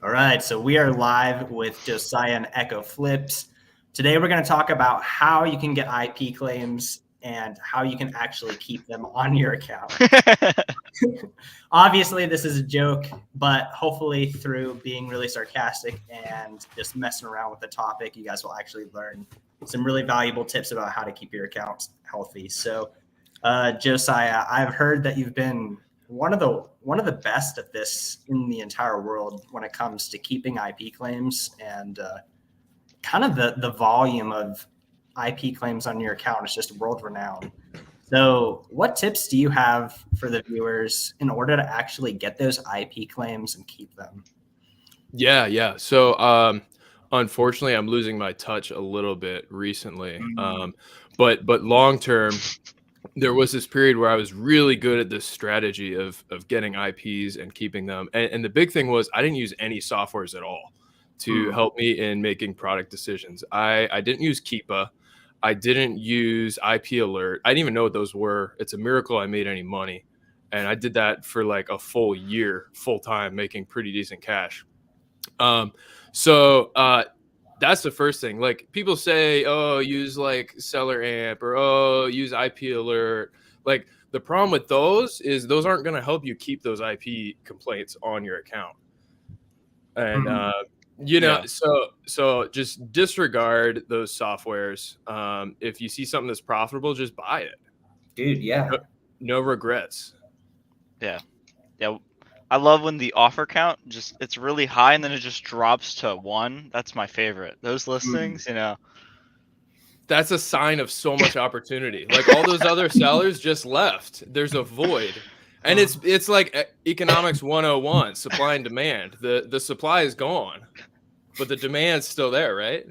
All right, so we are live with Josiah and Ecco Flips. Today we're going to talk about how you can get IP claims and how you can actually keep them on your account. Obviously, this is a joke, but hopefully through being really sarcastic and just messing around with the topic, you guys will actually learn some really valuable tips about how to keep your accounts healthy. So, Josiah, I've heard that you've been one of the best at this in the entire world when it comes to keeping IP claims and kind of the volume of IP claims on your account is just world renowned. So, what tips do you have for the viewers in order to actually get those IP claims and keep them? Yeah. So, unfortunately, I'm losing my touch a little bit recently. But long term, there was this period where I was really good at this strategy of getting IPs and keeping them. And the big thing was I didn't use any softwares at all to help me in making product decisions. I didn't use Keepa. I didn't use IP Alert. I didn't even know what those were. It's a miracle I made any money. And I did that for like a full year, full time, making pretty decent cash. Um, so that's the first thing. Like people say, oh, use like Seller Amp or oh, use IP Alert. Like the problem with those is those aren't going to help you keep those IP complaints on your account. And so just disregard those softwares. If you see something that's profitable, just buy it. Dude, yeah. No regrets. Yeah. I love when the offer count it's really high and then it just drops to 1. That's my favorite. Those listings, That's a sign of so much opportunity. Like all those other sellers just left. There's a void. And it's like economics 101, supply and demand. The supply is gone, but the demand's still there, right?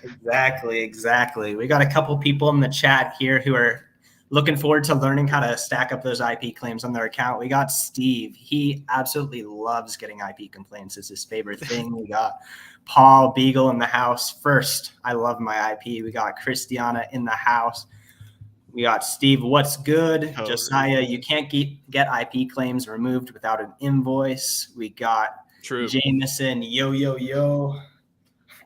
Exactly. We got a couple people in the chat here who are looking forward to learning how to stack up those IP claims on their account. We got Steve. He absolutely loves getting IP complaints. It's his favorite thing. We got Paul Beagle in the house. First, I love my IP. We got Christiana in the house. We got Steve. What's good? Josiah, you can't get IP claims removed without an invoice. We got Jameson. Yo.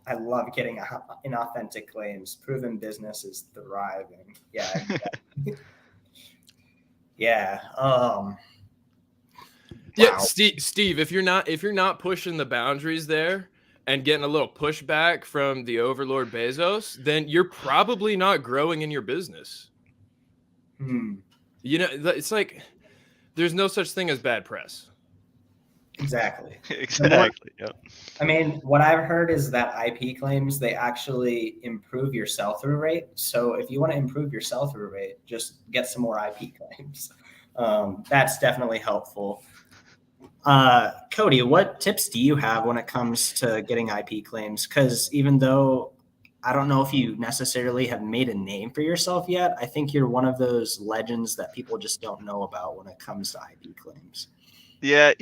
I love getting inauthentic claims. Proven business is thriving. Yeah. Yeah. Wow. Steve, if you're not pushing the boundaries there and getting a little pushback from the overlord Bezos, then you're probably not growing in your business. It's like there's no such thing as bad press. Exactly. Yep. I mean, what I've heard is that IP claims, they actually improve your sell-through rate. So if you want to improve your sell-through rate, just get some more IP claims. That's definitely helpful. Cody, what tips do you have when it comes to getting IP claims? Because even though I don't know if you necessarily have made a name for yourself yet, I think you're one of those legends that people just don't know about when it comes to IP claims. Yeah,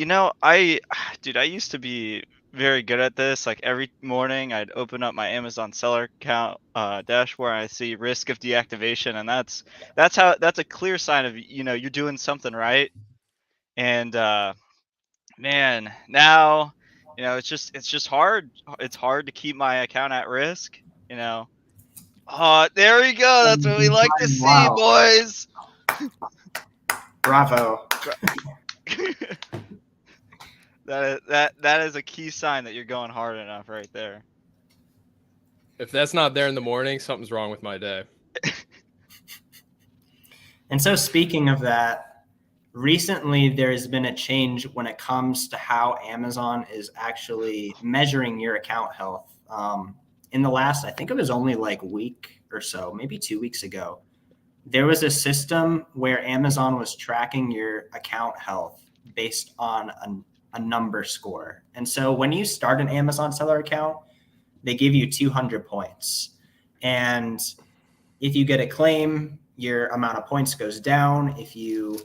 I used to be very good at this. Like every morning I'd open up my Amazon seller account dashboard and I see risk of deactivation, and that's a clear sign of you're doing something right. And man, now it's just hard. It's hard to keep my account at risk. Oh, there we go. That's what we like to see, boys. Bravo. That is a key sign that you're going hard enough right there. If that's not there in the morning, something's wrong with my day. And so speaking of that, recently there's been a change when it comes to how Amazon is actually measuring your account health. In the last, I think it was only like week or so, maybe 2 weeks ago, there was a system where Amazon was tracking your account health based on a number score. And so when you start an Amazon seller account, they give you 200 points. And if you get a claim, your amount of points goes down. If you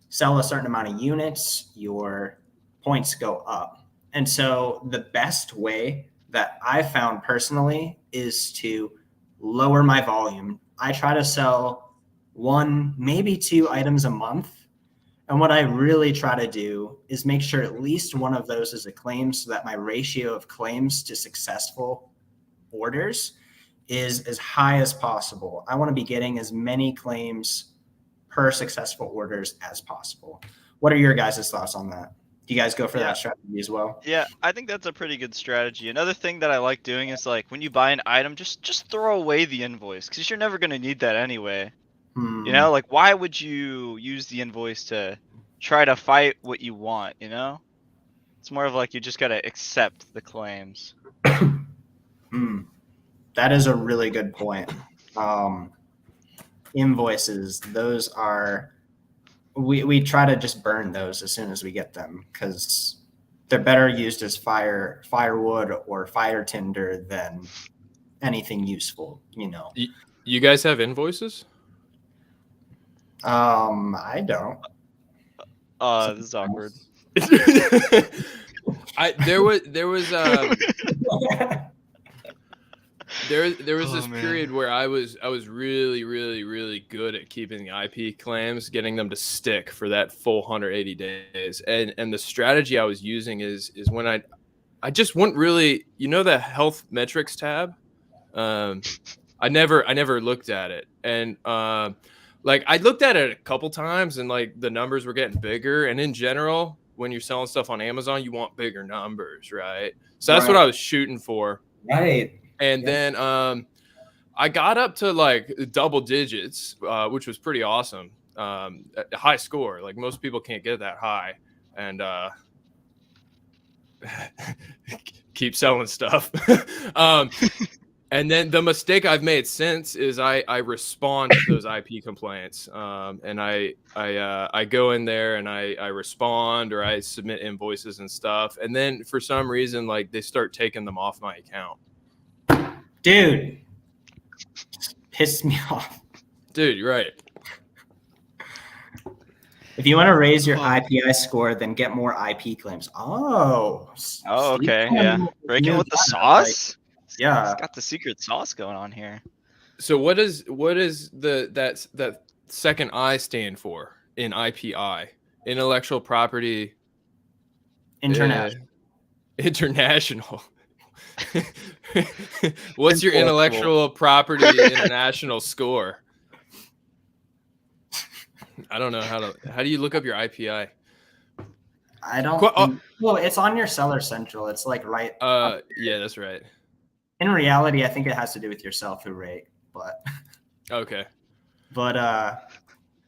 sell a certain amount of units, your points go up. And so the best way that I found personally is to lower my volume. I try to sell 1, maybe 2 items a month. And what I really try to do is make sure at least one of those is a claim so that my ratio of claims to successful orders is as high as possible. I want to be getting as many claims per successful orders as possible. What are your guys' thoughts on that? Do you guys go for that strategy as well? Yeah, I think that's a pretty good strategy. Another thing that I like doing is like when you buy an item, just throw away the invoice because you're never going to need that anyway. You know, like why would you use the invoice to try to fight what you want, you know? It's more of like you just got to accept the claims. That is a really good point. Invoices, those are, we try to just burn those as soon as we get them because they're better used as firewood or fire tinder than anything useful, you know. You guys have invoices? I don't. This is awkward. There was there was this period where I was really good at keeping the IP claims, getting them to stick for that full 180 days. And the strategy I was using is when I just wouldn't really, you know, the health metrics tab. I never looked at it, and like I looked at it a couple times, and like the numbers were getting bigger. And in general, when you're selling stuff on Amazon, you want bigger numbers, right? So that's what I was shooting for. Right. And then I got up to like double digits, which was pretty awesome. A high score. Like most people can't get that high. And keep selling stuff. And then the mistake I've made since is I respond to those IP complaints. And I go in there and I respond or I submit invoices and stuff. And then for some reason, like they start taking them off my account. Dude, pissed me off. Dude, you're right. If you want to raise your IPI score, then get more IP claims. Oh, okay, yeah. Breaking with the sauce. Yeah, it's got the secret sauce going on here. So what is that second I stand for in IPI? Intellectual property. International. International. What's your intellectual property international score? I don't know how do you look up your IPI? I don't well, it's on your Seller Central. It's like right yeah, that's right. In reality, I think it has to do with your sell-through rate, but okay. But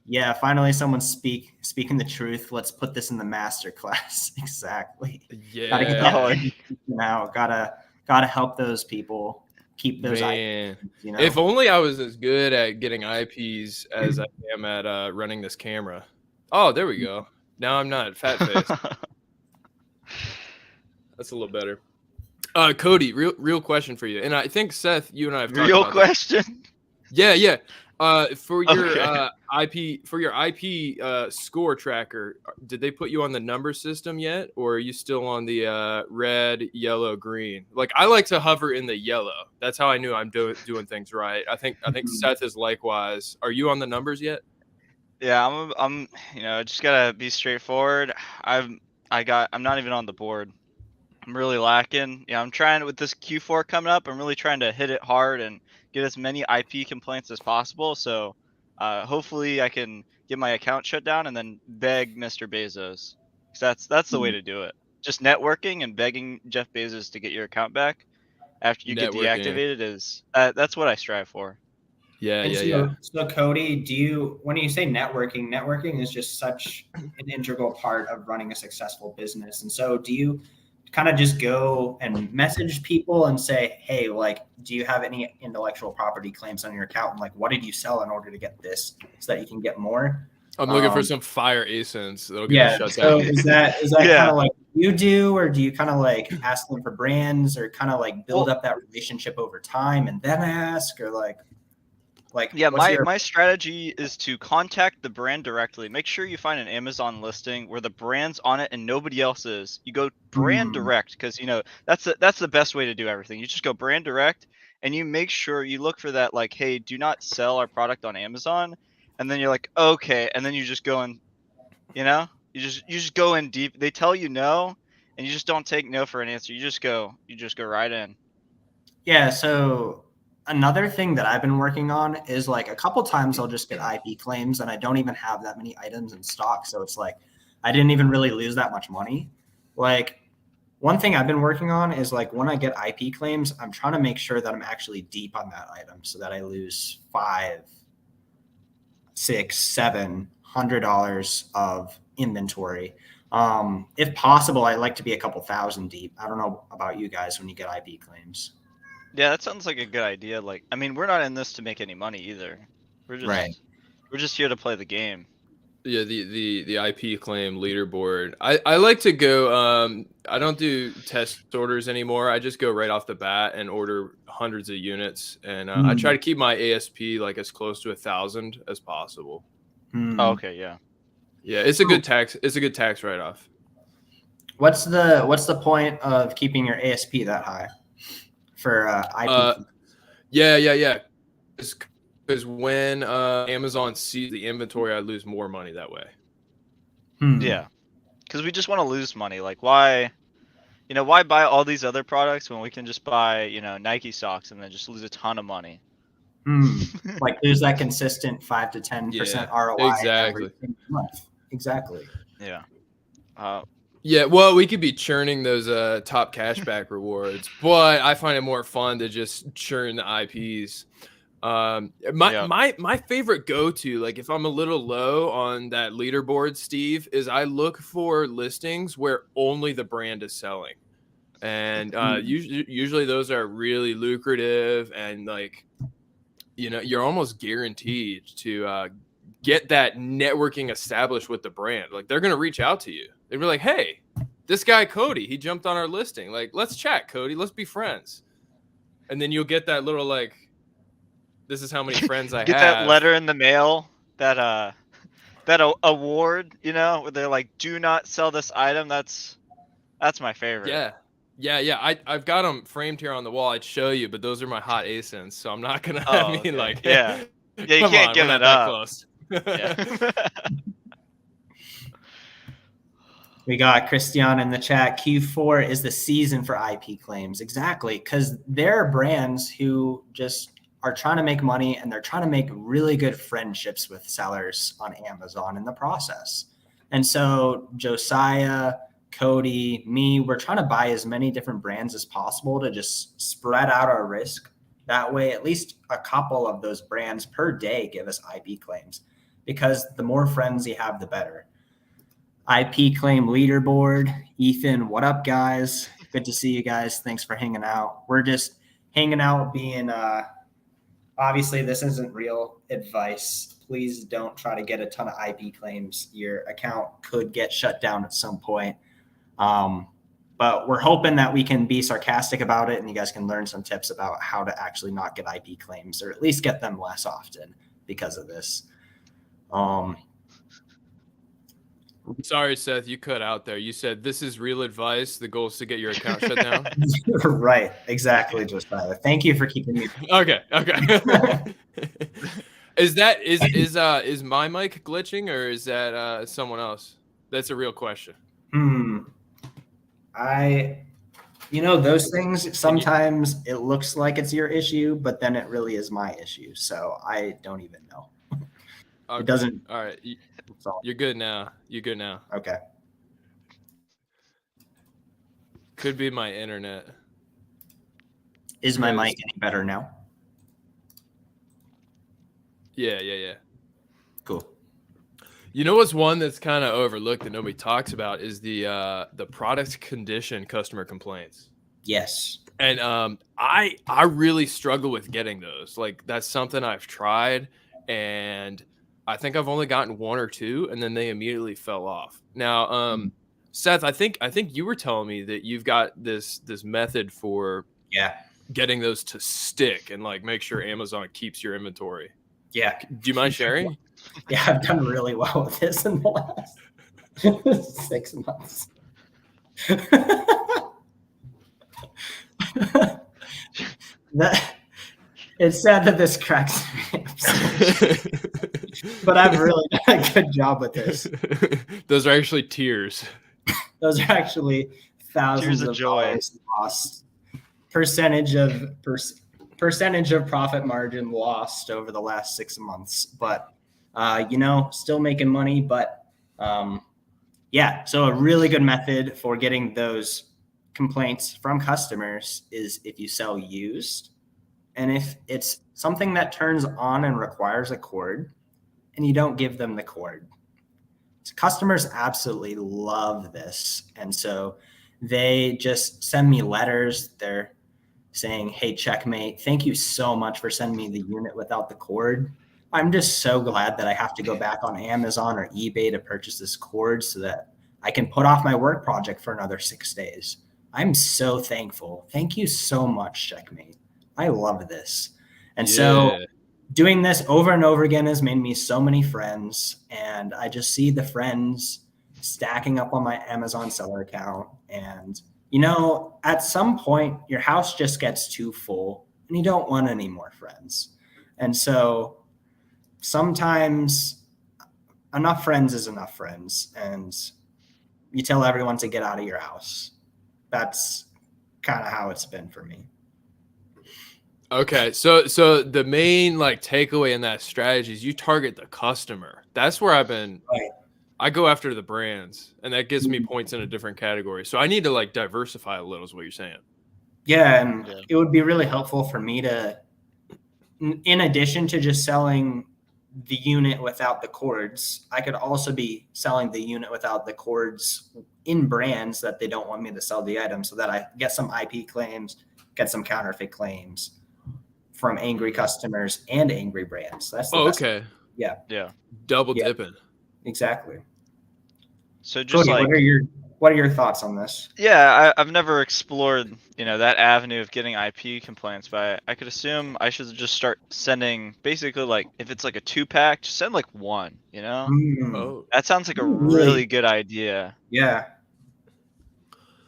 yeah, finally someone's speaking the truth. Let's put this in the master class. Exactly. Yeah. Gotta get that now. Gotta help those people keep those IPs, you know? If only I was as good at getting IPs as I am at running this camera. Oh, there we go. Now I'm not fat faced. That's a little better. Cody, real question for you, and I think Seth, you and I have talked real about question. That. Yeah. For your IP score tracker, did they put you on the number system yet, or are you still on the red, yellow, green? Like I like to hover in the yellow. That's how I knew I'm doing things right. I think Seth is likewise. Are you on the numbers yet? Yeah, I'm just gotta be straightforward. I'm not even on the board. I'm really lacking. Yeah, I'm trying with this Q4 coming up. I'm really trying to hit it hard and get as many IP complaints as possible. So hopefully I can get my account shut down and then beg Mr. Bezos. 'Cause that's the way to do it. Just networking and begging Jeff Bezos to get your account back after you get deactivated is that's what I strive for. Yeah. So Cody, when you say networking is just such an integral part of running a successful business. And so do you kind of just go and message people and say, hey, like, do you have any intellectual property claims on your account? And like, what did you sell in order to get this so that you can get more? I'm looking for some fire ASINs that'll get shut down. So is that kind of like you do, or do you kind of like ask them for brands or kind of like build up that relationship over time and then ask, or like yeah, my strategy is to contact the brand directly. Make sure you find an Amazon listing where the brand's on it and nobody else is. You go brand direct because that's the best way to do everything. You just go brand direct and you make sure you look for that like, hey, do not sell our product on Amazon. And then you're like, okay, and then you just go and You know, you just go in deep. They tell you no, and you just don't take no for an answer. You just go right in. Yeah, so another thing that I've been working on is like a couple times I'll just get IP claims and I don't even have that many items in stock. So it's like I didn't even really lose that much money. Like one thing I've been working on is like when I get IP claims, I'm trying to make sure that I'm actually deep on that item so that I lose $5, $6, $700 of inventory. If possible, I like to be a couple thousand deep. I don't know about you guys when you get IP claims. Yeah, that sounds like a good idea. Like, I mean, we're not in this to make any money either. We're just Right. we're just here to play the game. Yeah, the IP claim leaderboard. I like to go. I don't do test orders anymore. I just go right off the bat and order hundreds of units, and I try to keep my ASP like as close to 1,000 as possible. Oh, okay, yeah. Yeah, it's a good tax. It's a good tax write off. What's the point of keeping your ASP that high for IP? Yeah. Because when Amazon sees the inventory, I lose more money that way. Yeah, because we just want to lose money. Like, why buy all these other products when we can just buy, Nike socks and then just lose a ton of money? Like lose that consistent 5 to 10% ROI exactly. every month. Exactly. Yeah. Yeah, well, we could be churning those top cashback rewards, but I find it more fun to just churn the IPs. My favorite go-to, like if I'm a little low on that leaderboard, Steve, is I look for listings where only the brand is selling, and usually those are really lucrative, and like you're almost guaranteed to get that networking established with the brand. Like they're gonna reach out to you. They'd be like, "Hey, this guy Cody, he jumped on our listing. Like, let's chat, Cody. Let's be friends." And then you'll get that little like, "This is how many friends I have." Get that letter in the mail, that award, where they're like, "Do not sell this item." That's my favorite. Yeah. I've got them framed here on the wall. I'd show you, but those are my hot ASINs, so I'm not gonna. Oh, I mean, okay. like, yeah, you can't on, give we're it not up. that close. Yeah. We got Christian in the chat. Q4 is the season for IP claims. Exactly. Because there are brands who just are trying to make money and they're trying to make really good friendships with sellers on Amazon in the process. And so Josiah, Cody, me, we're trying to buy as many different brands as possible to just spread out our risk. That way, at least a couple of those brands per day give us IP claims, because the more friends you have, the better. IP claim leaderboard. Ethan, what up, guys? Good to see you guys. Thanks for hanging out. We're just hanging out, being obviously this isn't real advice. Please don't try to get a ton of IP claims. Your account could get shut down at some point. But we're hoping that we can be sarcastic about it and you guys can learn some tips about how to actually not get IP claims, or at least get them less often because of this. Sorry, Seth, you cut out there. You said this is real advice. The goal is to get your account shut down. Right, exactly, Josiah. Thank you for keeping me. Okay. Is my mic glitching, or is that someone else? That's a real question. Those things, sometimes it looks like it's your issue, but then it really is my issue. So I don't even know. Okay. It doesn't. All right. You're good now. Okay. Could be my internet. Is my mic any better now? Yeah. Cool. You know what's one that's kind of overlooked that nobody talks about is the product condition customer complaints. Yes. And I really struggle with getting those. Like that's something I've tried, and I think I've only gotten one or two, and then they immediately fell off. Now, Seth, I think you were telling me that you've got this method for getting those to stick and like make sure Amazon keeps your inventory. Yeah. Do you mind sharing? Yeah, I've done really well with this in the last 6 months. It's sad that this cracks me up. but I've really done a good job with this. Those are actually tears. Those are actually thousands of of joy. dollars lost. Percentage of profit margin lost over the last 6 months, but still making money. But yeah, so a really good method for getting those complaints from customers is if you sell used, and if it's something that turns on and requires a cord, and you don't give them the cord. Customers absolutely love this, and so they just send me letters. They're saying, "Hey, Checkmate, thank you so much for sending me the unit without the cord. I'm just so glad that I have to go back on Amazon or eBay to purchase this cord so that I can put off my work project for another 6 days. I'm so thankful. Thank you so much, Checkmate. I love this." And so doing this over and over again has made me so many friends, and I just see the friends stacking up on my Amazon seller account. And at some point your house just gets too full and you don't want any more friends. And so sometimes enough friends is enough friends, and you tell everyone to get out of your house. That's kind of how it's been for me. Okay, so the main takeaway in that strategy is you target the customer. That's where I've been. Right. I go after the brands, and that gives me points in a different category. So I need to diversify a little, is what you're saying. Yeah, and it would be really helpful for me to, in addition to just selling the unit without the cords, I could also be selling the unit without the cords in brands that they don't want me to sell the item, so that I get some IP claims, get some counterfeit claims from angry customers and angry brands. That's the best. Okay. Yeah. Double dipping. Exactly. So just Cody, what are your thoughts on this? Yeah, I've never explored, that avenue of getting IP complaints, but I could assume I should just start sending basically if it's a 2-pack, just send one, Oh. That sounds like a really good idea. Yeah.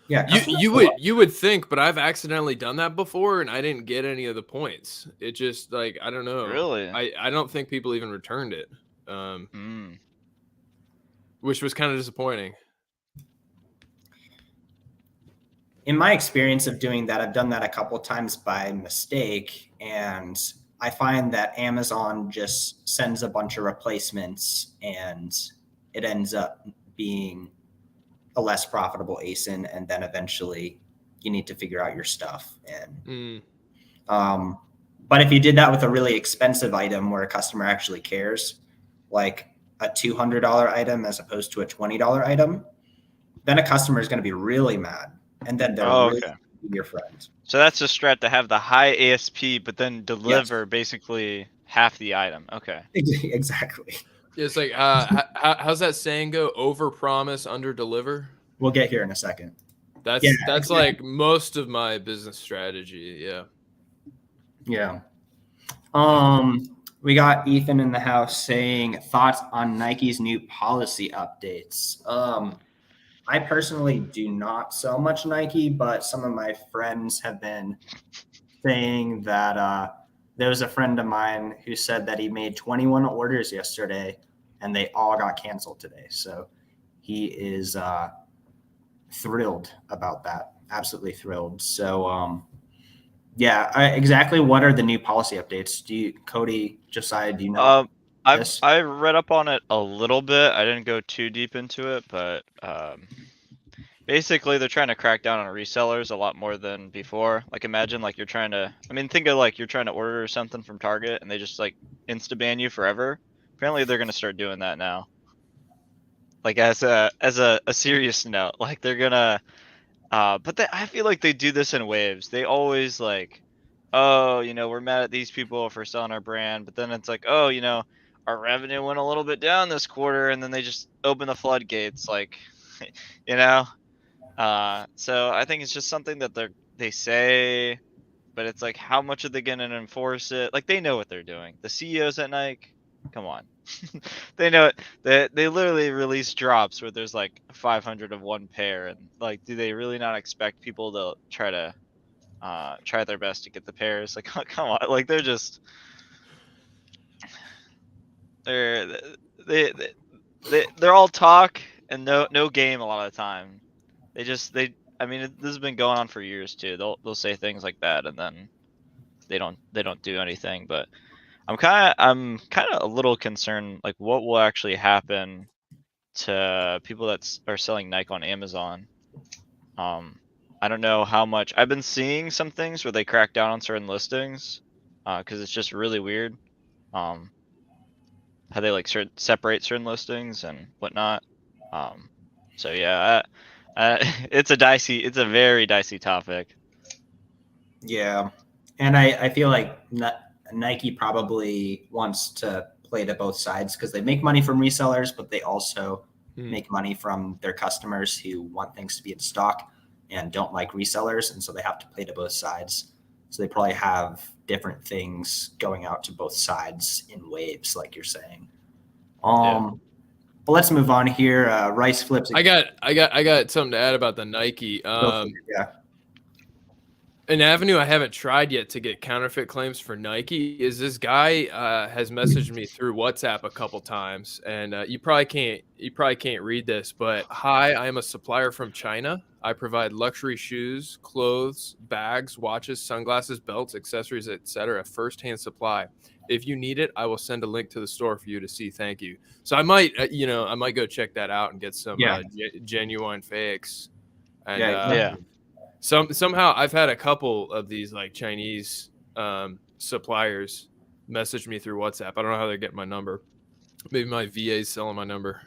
Yeah. You would think, but I've accidentally done that before and I didn't get any of the points. It just I don't know. Really? I don't think people even returned it. Which was kind of disappointing. In my experience of doing that, I've done that a couple of times by mistake, and I find that Amazon just sends a bunch of replacements and it ends up being a less profitable ASIN, and then eventually you need to figure out your stuff. And but if you did that with a really expensive item where a customer actually cares, like a $200 item as opposed to a $20 item, then a customer is going to be really mad, and then they're really your friend. So that's a strat, to have the high ASP, but then deliver basically half the item. Okay. Exactly. It's how's that saying go? Over promise, under deliver. We'll get here in a second. That's exactly. Most of my business strategy. Yeah. We got Ethan in the house saying thoughts on Nike's new policy updates. I personally do not sell much Nike, but some of my friends have been saying that there was a friend of mine who said that he made 21 orders yesterday and they all got canceled today. So he is thrilled about that. Absolutely thrilled. So exactly. What are the new policy updates? Cody, Josiah, do you know? I read up on it a little bit. I didn't go too deep into it, but basically they're trying to crack down on resellers a lot more than before. Imagine you're trying to, think of you're trying to order something from Target and they just insta ban you forever. Apparently they're going to start doing that now. As a serious note, they're gonna but I feel like they do this in waves. They always oh, we're mad at these people for selling our brand, but then it's oh, our revenue went a little bit down this quarter, and then they just open the floodgates, so I think it's just something that they say, but it's how much are they gonna enforce it? They know what they're doing. The CEOs at Nike, come on. They know it. They literally release drops where there's 500 of one pair, and do they really not expect people to try their best to get the pairs? Come on, they're just. They're they're all talk and no game a lot of the time. I mean, this has been going on for years too. They'll say things like that and then they don't do anything. But I'm kind of a little concerned, like what will actually happen to people that are selling Nike on Amazon. I don't know how much. I've been seeing some things where they crack down on certain listings, because it's just really weird. How they like separate certain listings and whatnot. So yeah, it's a very dicey topic. Yeah, and I feel like Nike probably wants to play to both sides because they make money from resellers, but they also make money from their customers who want things to be in stock and don't like resellers, and so they have to play to both sides. So they probably have different things going out to both sides in waves, like you're saying. But let's move on here. Rice flips. I got something to add about the Nike. Yeah. An avenue I haven't tried yet to get counterfeit claims for Nike is this guy has messaged me through WhatsApp a couple times, and you probably can't read this, but hi, I am a supplier from China. I provide luxury shoes, clothes, bags, watches, sunglasses, belts, accessories, etc. First-hand supply. If you need it, I will send a link to the store for you to see. Thank you. So I might, I might go check that out and get some genuine fakes. And, somehow I've had a couple of these like Chinese suppliers message me through WhatsApp. I don't know how they're getting my number. Maybe my VA's selling my number.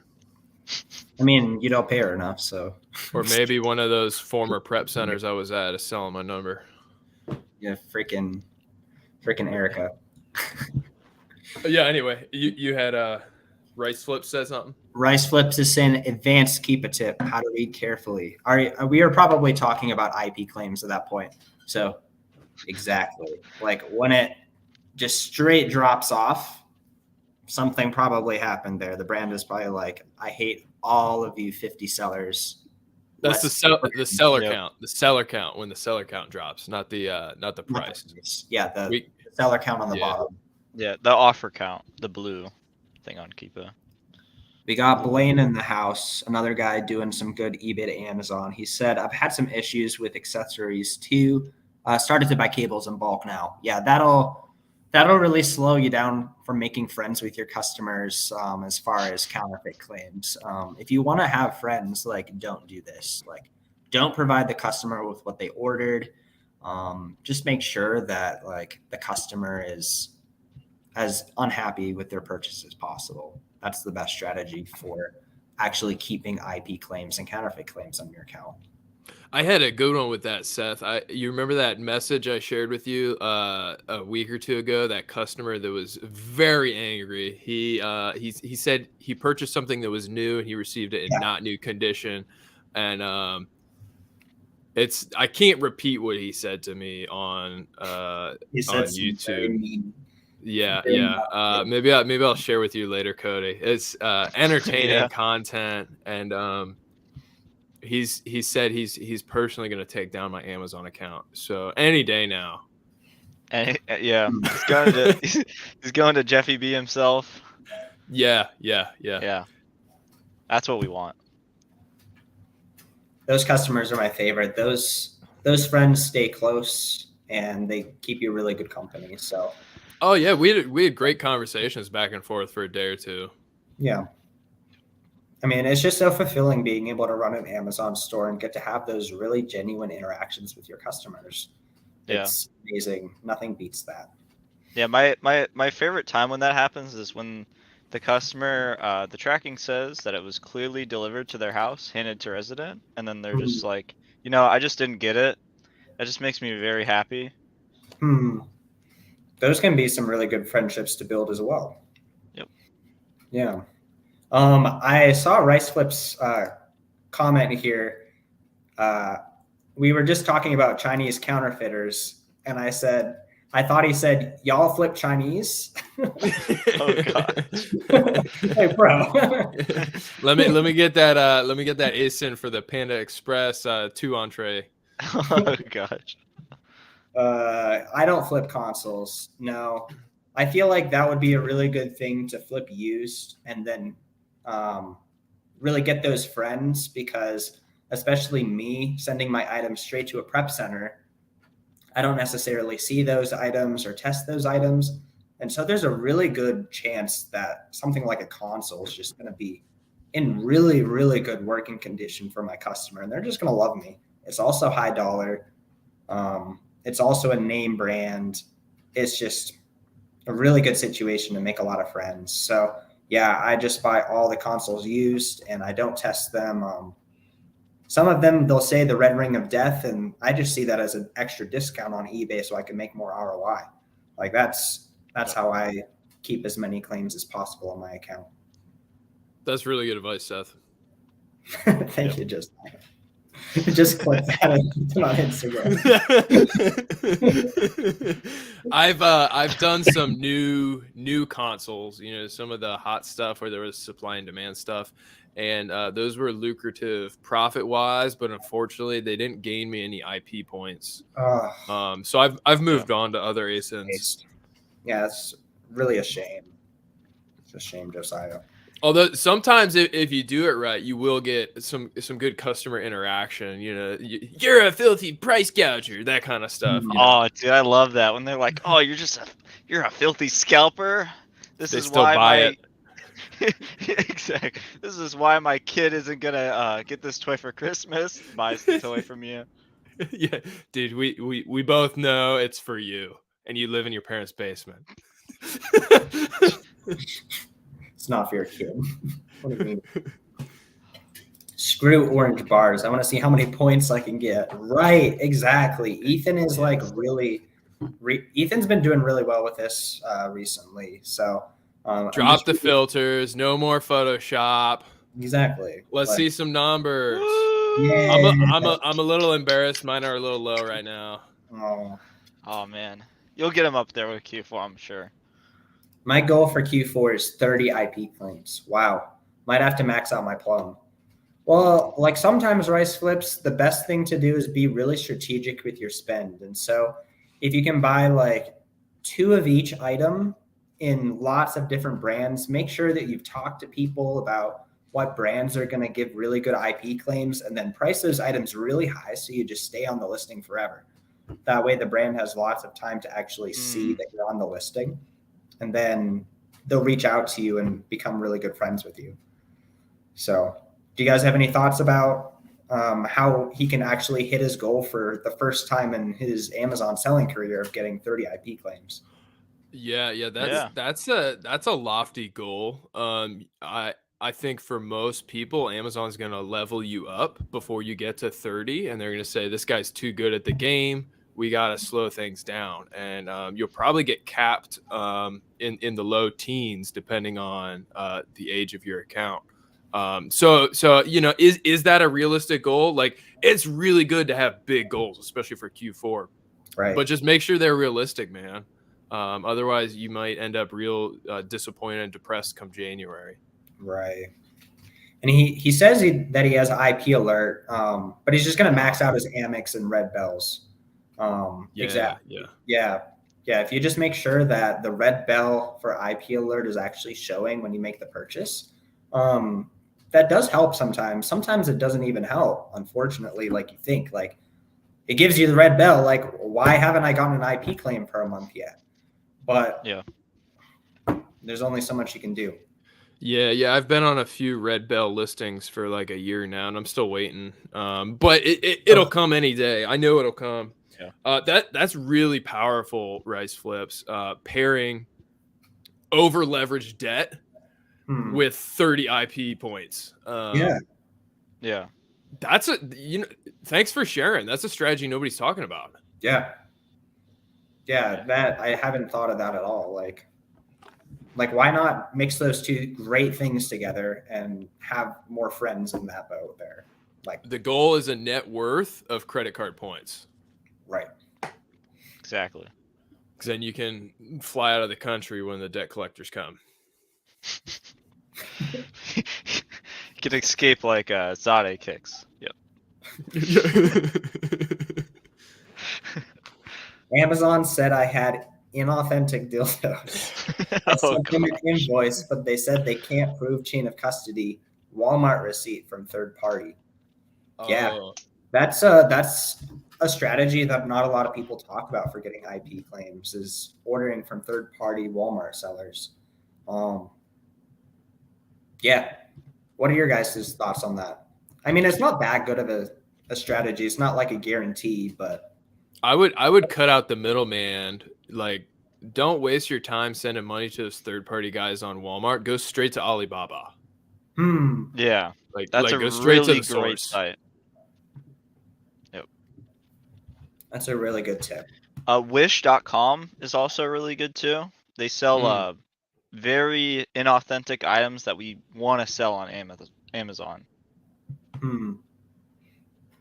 I mean, you don't pay her enough, so. Or maybe one of those former prep centers I was at is selling my number. Yeah, freaking Erica. Yeah. Anyway, you had Rice Flips said something. Rice Flips is saying advanced keep a tip, how to read carefully. We are probably talking about IP claims at that point. So exactly. Like when it just straight drops off, something probably happened there. The brand is probably like, I hate all of you 50 sellers. That's the seller count. The seller count when the seller count drops, not the price. Yeah, the seller count on the bottom. Yeah, the offer count, the blue thing on Keepa. We got Blaine in the house, another guy doing some good eBay to Amazon. He said, I've had some issues with accessories too. Started to buy cables in bulk now. Yeah, that'll really slow you down from making friends with your customers as far as counterfeit claims. If you want to have friends, like, don't do this. Like, don't provide the customer with what they ordered. Just make sure that like the customer is as unhappy with their purchase as possible. That's the best strategy for actually keeping IP claims and counterfeit claims on your account. I had a good one with that, Seth. You remember that message I shared with you a week or two ago? That customer that was very angry. He said he purchased something that was new and he received it in not new condition, and I can't repeat what he said to me on YouTube. Yeah. Maybe I'll share with you later, Cody. It's entertaining content, and he said he's personally going to take down my Amazon account. So any day now. And he's going to Jeffy B himself. Yeah. That's what we want. Those customers are my favorite. Those friends stay close and they keep you really good company. So. Oh yeah, we had great conversations back and forth for a day or two. Yeah. I mean, it's just so fulfilling being able to run an Amazon store and get to have those really genuine interactions with your customers. It's amazing. Nothing beats that. Yeah, my favorite time when that happens is when the customer, the tracking says that it was clearly delivered to their house, handed to resident, and then they're just like, I just didn't get it. That just makes me very happy. Those can be some really good friendships to build as well. Yep. Yeah. I saw Rice Flip's comment here. We were just talking about Chinese counterfeiters, and I thought he said, y'all flip Chinese? Oh God. Hey, bro. let me get that ASIN for the Panda Express 2 entree. Oh gosh. I don't flip consoles. No. I feel like that would be a really good thing to flip used and then really get those friends, because especially me sending my items straight to a prep center, I don't necessarily see those items or test those items. And so there's a really good chance that something like a console is just going to be in really, really good working condition for my customer. And they're just going to love me. It's also high dollar. It's also a name brand. It's just a really good situation to make a lot of friends. So yeah, I just buy all the consoles used and I don't test them. Some of them, they'll say the red ring of death, and I just see that as an extra discount on eBay so I can make more ROI. Like that's how I keep as many claims as possible on my account. That's really good advice, Seth. Thank you. Just click that and put on Instagram. I've done some new consoles, some of the hot stuff where there was supply and demand stuff, and those were lucrative profit wise, but unfortunately they didn't gain me any IP points. So I've moved on to other ASINs. Yeah, it's really a shame. It's a shame, Josiah. Although sometimes if you do it right, you will get some good customer interaction. You're a filthy price gouger, that kind of stuff. Oh, dude, I love that when they're like, "Oh, you're a filthy scalper." They still buy it. Exactly. This is why my kid isn't gonna get this toy for Christmas. Buys the toy from you. Yeah, dude, we both know it's for you, and you live in your parents' basement. It's not for your kid. What do you mean? Screw orange bars. I want to see how many points I can get. Right, exactly. Ethan is like Ethan's been doing really well with this recently. So drop the filters. No more Photoshop. Exactly. Let's see some numbers. Yeah. I'm a little embarrassed. Mine are a little low right now. Oh man, you'll get them up there with Q4, I'm sure. My goal for Q4 is 30 IP claims. Wow. Might have to max out my plum. Well, like sometimes rice flips, the best thing to do is be really strategic with your spend. And so if you can buy like 2 of each item in lots of different brands, make sure that you've talked to people about what brands are going to give really good IP claims, and then price those items really high so you just stay on the listing forever. That way the brand has lots of time to actually see that you're on the listing. And then they'll reach out to you and become really good friends with you. So do you guys have any thoughts about how he can actually hit his goal for the first time in his Amazon selling career of getting 30 IP claims? Yeah, that's a lofty goal. I think for most people, Amazon's going to level you up before you get to 30, and they're going to say, this guy's too good at the game. We got to slow things down. And you'll probably get capped in the low teens, depending on the age of your account. So is that a realistic goal? Like, it's really good to have big goals, especially for Q4. Right. But just make sure they're realistic, man. Otherwise, you might end up real disappointed and depressed come January. Right. And he says that he has IP alert, but he's just going to max out his Amex and Red Bells. Exactly. Yeah. If you just make sure that the red bell for IP alert is actually showing when you make the purchase, that does help sometimes. Sometimes it doesn't even help, unfortunately, like you think. Like, it gives you the red bell. Like, why haven't I gotten an IP claim for a month yet? But there's only so much you can do. Yeah. I've been on a few red bell listings for like a year now, and I'm still waiting. But it'll come any day. I know it'll come. Yeah. That's really powerful, rice flips. Pairing over leveraged debt with 30 IP points. Yeah. That's thanks for sharing. That's a strategy nobody's talking about. Yeah, that I haven't thought of that at all. Like why not mix those two great things together and have more friends in that boat there? Like, the goal is a net worth of credit card points. Right. Exactly. Because then you can fly out of the country when the debt collectors come. You can escape like Zade kicks. Yep. Amazon said I had inauthentic dildos. I Oh sent them an gosh. invoice, but they said they can't prove chain of custody. Walmart receipt from third party. Yeah, Oh, that's a strategy that not a lot of people talk about for getting IP claims is ordering from third party Walmart sellers. Yeah, what are your guys' thoughts on that? I mean, it's not that good of a strategy. It's not like a guarantee, but I would cut out the middleman. Like, don't waste your time sending money to those third party guys on Walmart. Go straight to Alibaba. Yeah, that's Like a go straight to really the great source. site. Yep. that's a really good tip. Wish.com is also really good too. They sell very inauthentic items that we want to sell on Amazon.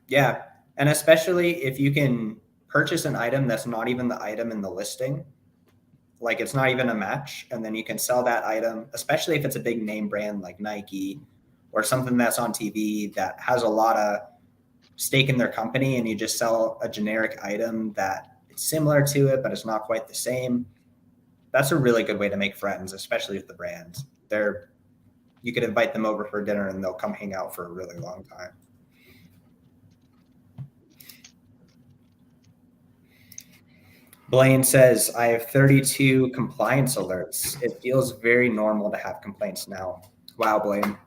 Yeah, and especially if you can purchase an item that's not even the item in the listing, like it's not even a match, and then you can sell that item, especially if it's a big name brand like Nike or something that's on TV that has a lot of stake in their company, and you just sell a generic item that it's similar to it, but it's not quite the same. That's a really good way to make friends, especially with the brands. You could invite them over for dinner and they'll come hang out for a really long time. Blaine says, I have 32 compliance alerts. It feels very normal to have complaints now. Wow, Blaine.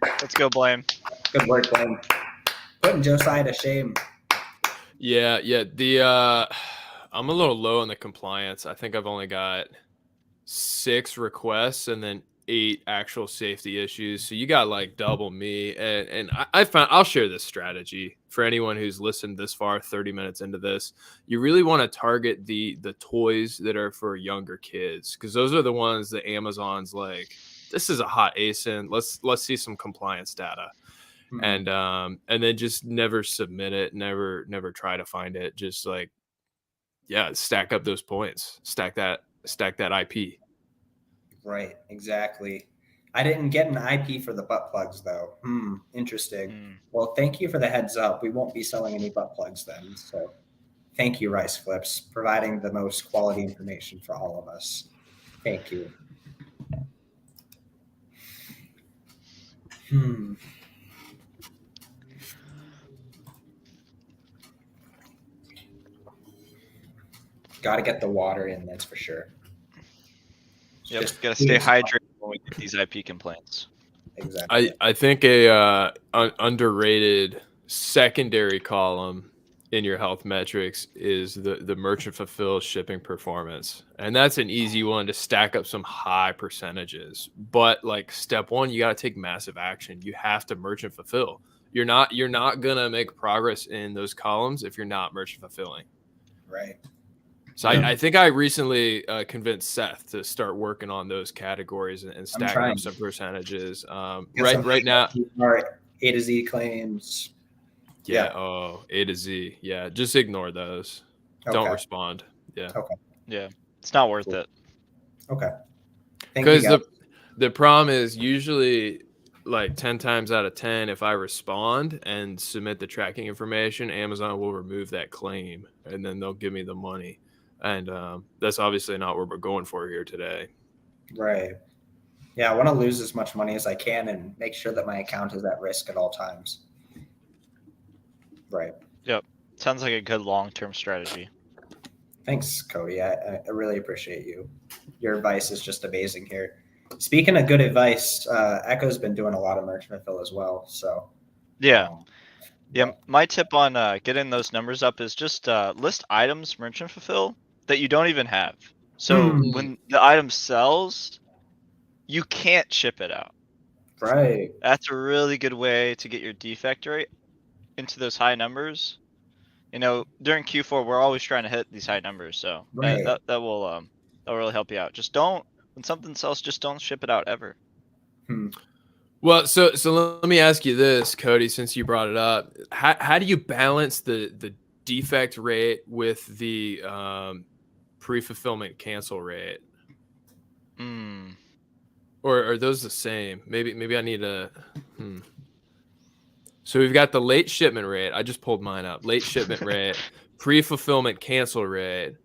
Let's go, Blame. Good work, Blaine. Putting Josiah to shame. Yeah. I'm a little low on the compliance. I think I've only got 6 requests and then 8 actual safety issues. So you got like double me. And I found, I'll share this strategy for anyone who's listened this far, 30 minutes into this. You really want to target the toys that are for younger kids, because those are the ones that Amazon's like, this is a hot ASIN. Let's see some compliance data. And then just never submit it, never try to find it. Just like, yeah, stack up those points, stack that IP. Right, exactly. I didn't get an IP for the butt plugs though. Interesting. Well, thank you for the heads up. We won't be selling any butt plugs then. So thank you, Rice Flips, providing the most quality information for all of us. Thank you. Got to get the water in, that's for sure. Yep, gotta stay hydrated when we get these IP complaints. Exactly. I think a underrated secondary column in your health metrics is the merchant fulfilled shipping performance, and that's an easy one to stack up some high percentages. But like step 1, you got to take massive action. You have to merchant fulfill. You're not gonna make progress in those columns if you're not merchant fulfilling. Right. So I think I recently convinced Seth to start working on those categories and stacking up some percentages. Right now, our A to Z claims. Yeah. Oh, A to Z. Yeah. Just ignore those. Okay. Don't respond. Yeah. Okay. Yeah. It's not worth it. Okay. Because the problem is usually like 10 times out of 10, if I respond and submit the tracking information, Amazon will remove that claim and then they'll give me the money. And that's obviously not what we're going for here today. Right. Yeah. I want to lose as much money as I can and make sure that my account is at risk at all times. Right. Yep. Sounds like a good long-term strategy. Thanks, Cody. I really appreciate you. Your advice is just amazing here. Speaking of good advice, Ecco's been doing a lot of merchant fulfill as well. So yeah. My tip on getting those numbers up is just list items merchant fulfill that you don't even have. So when the item sells, you can't ship it out. Right. That's a really good way to get your defect rate into those high numbers. You know, during Q4, we're always trying to hit these high numbers. So that will really help you out. Just don't, when something sells, just don't ship it out ever. Well, so let me ask you this, Cody, since you brought it up. How do you balance the defect rate with the pre-fulfillment cancel rate? Or are those the same? Maybe I need a So we've got the late shipment rate. I just pulled mine up. Late shipment rate, pre-fulfillment cancel rate.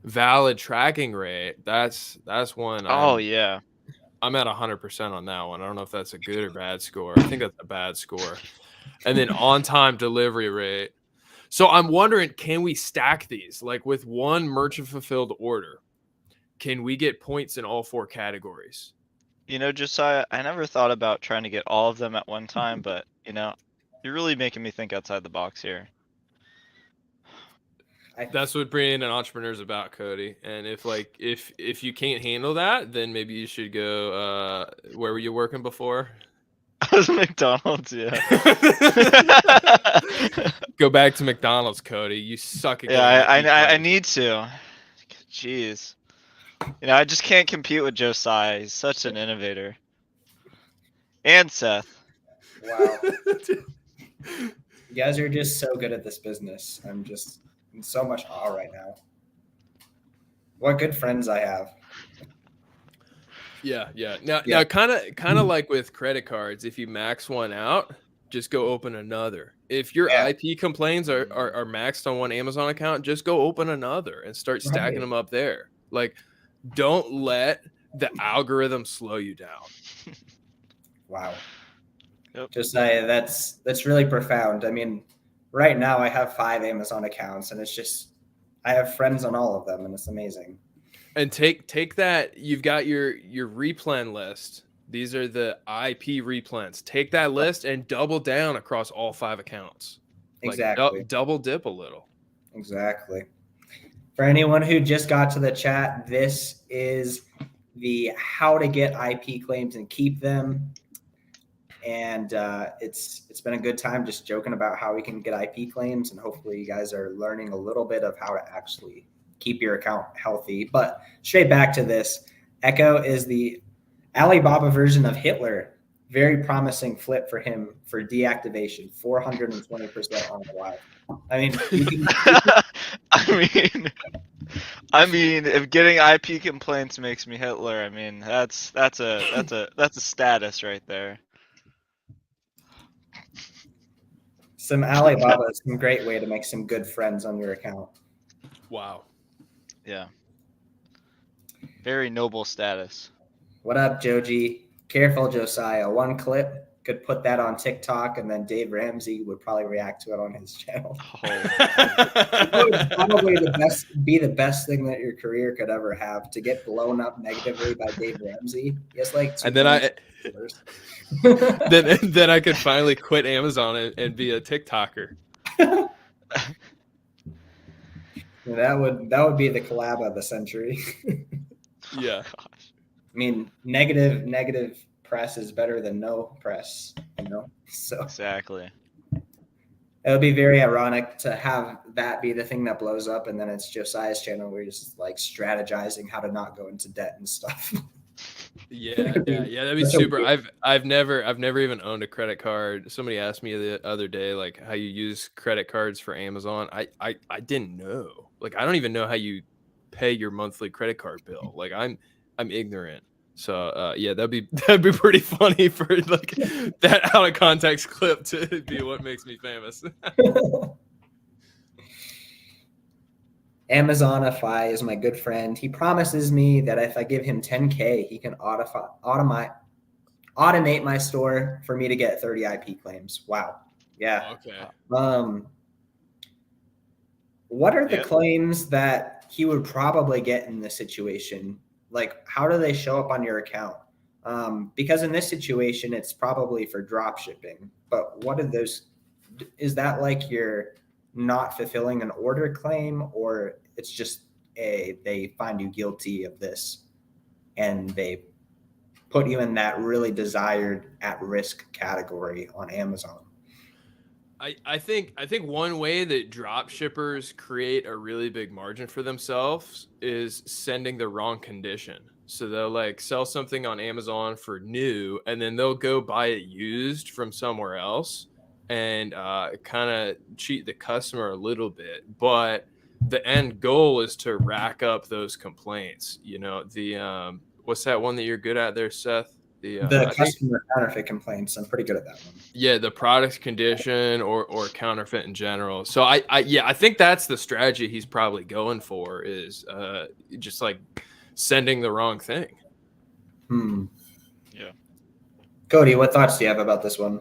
valid tracking rate. That's one. Oh yeah. I'm at 100% on that one. I don't know if that's a good or bad score. I think that's a bad score. And then on-time delivery rate. So I'm wondering, can we stack these? Like with one merchant fulfilled order, can we get points in all 4 categories? Josiah, I never thought about trying to get all of them at one time, but you're really making me think outside the box here. That's what being an entrepreneur is about, Cody. And if you can't handle that, then maybe you should go. Where were you working before? I was McDonald's, yeah. Go back to McDonald's, Cody. You suck at Yeah, I getting need to. Jeez. I just can't compete with Josiah. He's such an innovator. And Seth. Wow. You guys are just so good at this business. I'm just in so much awe right now. What good friends I have. Yeah. Now, kind of like with credit cards, if you max one out, just go open another. If your IP complaints are maxed on one Amazon account, just go open another and start stacking them up there. Like, don't let the algorithm slow you down. Wow. Yep. Josiah, that's really profound. I mean, right now I have 5 Amazon accounts, and it's just I have friends on all of them, and it's amazing. And take that. You've got your replan list. These are the IP replans. Take that list and double down across all 5 accounts. Exactly. Double dip a little. Exactly. For anyone who just got to the chat, this is the how to get IP claims and keep them. And it's been a good time just joking about how we can get IP claims, and hopefully you guys are learning a little bit of how to actually keep your account healthy. But straight back to this, Ecco is the Alibaba version of Hitler. Very promising flip for him for deactivation, 420% on the live. I mean, I mean, if getting IP complaints makes me Hitler, I mean that's a status right there. Some Alibaba is some great way to make some good friends on your account. Wow. Yeah. Very noble status. What up, Joji? Careful, Josiah. One clip could put that on TikTok, and then Dave Ramsey would probably react to it on his channel. That would probably be the best thing that your career could ever have, to get blown up negatively by Dave Ramsey. He has like 2 and then then I could finally quit Amazon and be a TikToker. That would be the collab of the century. Yeah. Oh, gosh. I mean, negative press is better than no press, So Exactly. it would be very ironic to have that be the thing that blows up, and then it's Josiah's channel where he's just like strategizing how to not go into debt and stuff. Yeah, that'd be super. I've never even owned a credit card. Somebody asked me the other day, like, how you use credit cards for Amazon. I didn't know. Like, I don't even know how you pay your monthly credit card bill. Like, I'm ignorant. So yeah, that'd be pretty funny for like that out of context clip to be what makes me famous. Amazonify is my good friend. He promises me that if I give him 10K, he can automate my store for me to get 30 IP claims. Wow. Yeah. Okay. What are the claims that he would probably get in this situation? Like, how do they show up on your account? Because in this situation, it's probably for drop shipping. But what are those? Is that like you're not fulfilling an order claim, or it's just they find you guilty of this and they put you in that really desired at-risk category on Amazon? I think one way that drop shippers create a really big margin for themselves is sending the wrong condition. So they'll like sell something on Amazon for new, and then they'll go buy it used from somewhere else and kind of cheat the customer a little bit. But the end goal is to rack up those complaints. The what's that one that you're good at there, Seth? The I think customer counterfeit complaints. I'm pretty good at that one. the product's condition or counterfeit in general. So I think that's the strategy he's probably going for is just like sending the wrong thing. Yeah. Cody, what thoughts do you have about this one?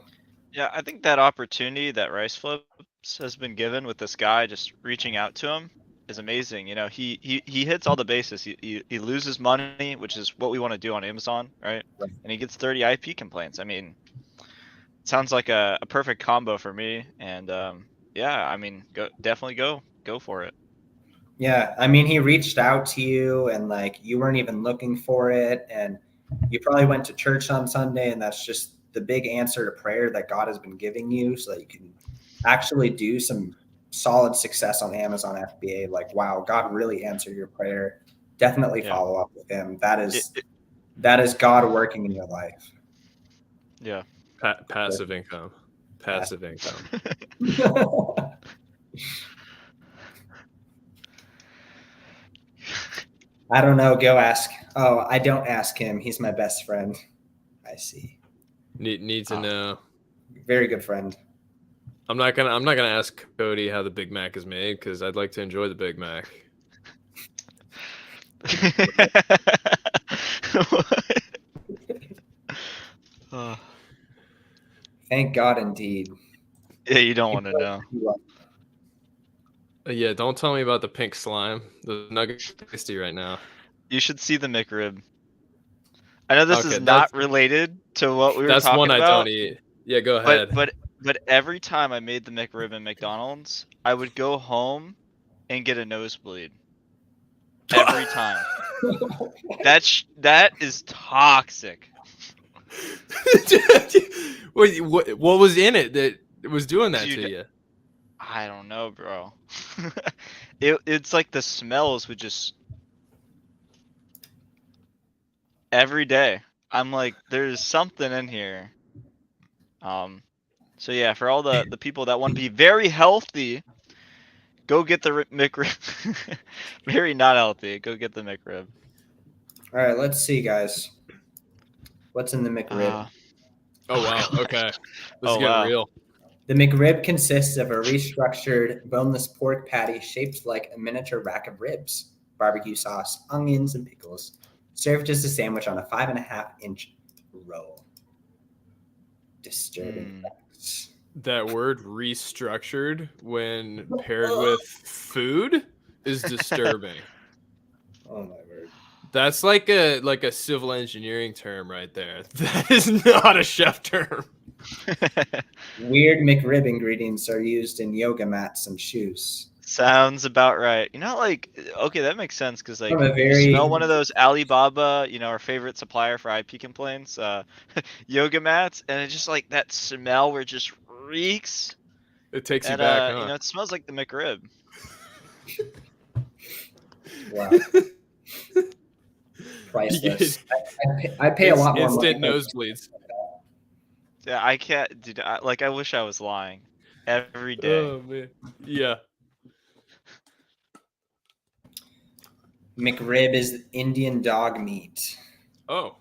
Yeah, I think that opportunity that Rice Flips has been given with this guy just reaching out to him is amazing. You know, he hits all the bases. He loses money, which is what we want to do on Amazon, right? Right. And he gets 30 IP complaints. I mean, it sounds like a perfect combo for me. And yeah, I mean, definitely go for it. Yeah, I mean, he reached out to you and like you weren't even looking for it, and you probably went to church on Sunday, and that's just the big answer to prayer that God has been giving you so that you can actually do some solid success on Amazon FBA. Like, wow, God really answered your prayer. Definitely Yeah. follow up with him. That is God working in your life. Yeah. Passive income. Passive income. I don't know. Go ask. Oh, I don't ask him. He's my best friend. I see. Need to know. Very good friend. I'm not gonna ask Cody how the Big Mac is made because I'd like to enjoy the Big Mac. Thank God, indeed. Yeah, you don't want to know. Yeah, don't tell me about the pink slime. The nugget tasty right now. You should see the McRib. I know this Okay, is not related to what we were that's talking one I about. don't eat. Yeah, go ahead. But every time I made the McRib in McDonald's, I would go home and get a nosebleed. Every time. That is toxic. Wait, what was in it that was doing that Dude, to you? I don't know, bro. It's like the smells would just every day. I'm like, there's something in here. So yeah, for all the people that want to be very healthy, go get the McRib. Very not healthy. Go get the McRib. All right, let's see, guys. What's in the McRib? Oh wow. gosh. Okay. This is Oh, getting wow. real. The McRib consists of a restructured boneless pork patty shaped like a miniature rack of ribs, barbecue sauce, onions, and pickles, served as a sandwich on a 5.5-inch roll. Disturbing facts. That word restructured when paired with food is disturbing. Oh my word. That's like a civil engineering term right there. That is not a chef term. Weird McRib ingredients are used in yoga mats and shoes. Sounds about right. You know, like, okay, that makes sense because, like, From a you very smell one of those Alibaba, you know, our favorite supplier for IP complaints, yoga mats, and it's just like that smell where it just reeks. It takes you And, back, huh? you know, it smells like the McRib. wow. Priceless. I pay a lot more money. Instant nosebleeds. Yeah, I can't, dude. I wish I was lying every day. Oh man. Yeah. McRib is Indian dog meat. Oh.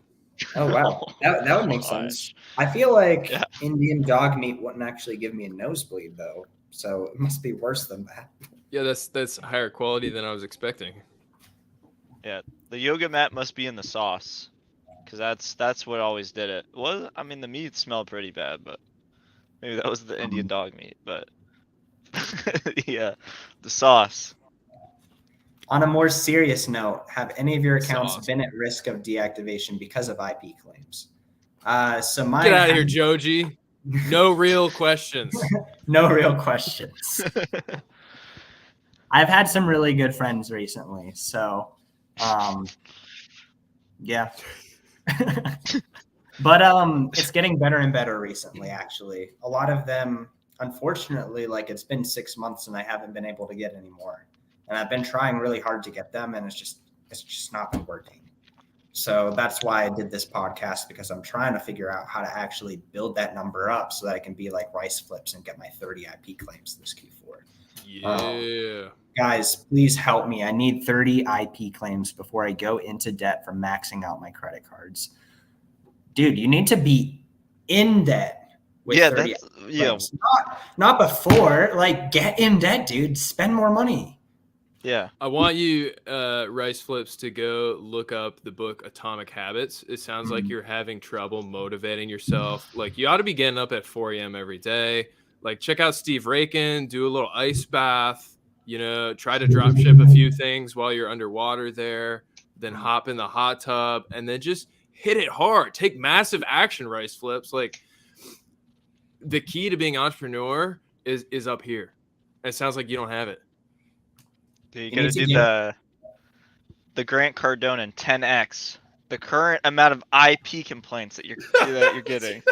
Oh wow, that would make sense. I feel like Indian dog meat wouldn't actually give me a nosebleed though, so it must be worse than that. Yeah, that's higher quality than I was expecting. Yeah, the yoga mat must be in the sauce, because that's what always did it. Well, I mean, the meat smelled pretty bad, but maybe that was the Indian dog meat. But yeah, the sauce. On a more serious note, have any of your accounts Sauce. been at risk of deactivation because of IP claims? So Get mine. out of here, Joji. No real questions. No real questions. I've had some really good friends recently, so yeah. But it's getting better and better recently, actually. A lot of them, unfortunately, like it's been 6 months and I haven't been able to get any more. And I've been trying really hard to get them, and it's just not been working. So that's why I did this podcast, because I'm trying to figure out how to actually build that number up so that I can be like Rice Flips and get my 30 IP claims this Q4. Yeah. Guys, please help me. I need 30 IP claims before I go into debt from maxing out my credit cards. dude, you need to be in debt with Yeah, 30 that's yeah, claims. Not before. Like, get in debt, dude. Spend more money. yeah. I want you, Rice Flips, to go look up the book Atomic Habits. It sounds like you're having trouble motivating yourself. Like, you ought to be getting up at 4 a.m. every day. Like, check out Steve Rakin, do a little ice bath, try to drop ship a few things while you're underwater there, then hop in the hot tub, and then just hit it hard. Take massive action, Rice Flips. Like, the key to being an entrepreneur is up here. It sounds like you don't have it. You You gotta need to do get- the Grant Cardone and 10x the current amount of IP complaints that you're getting.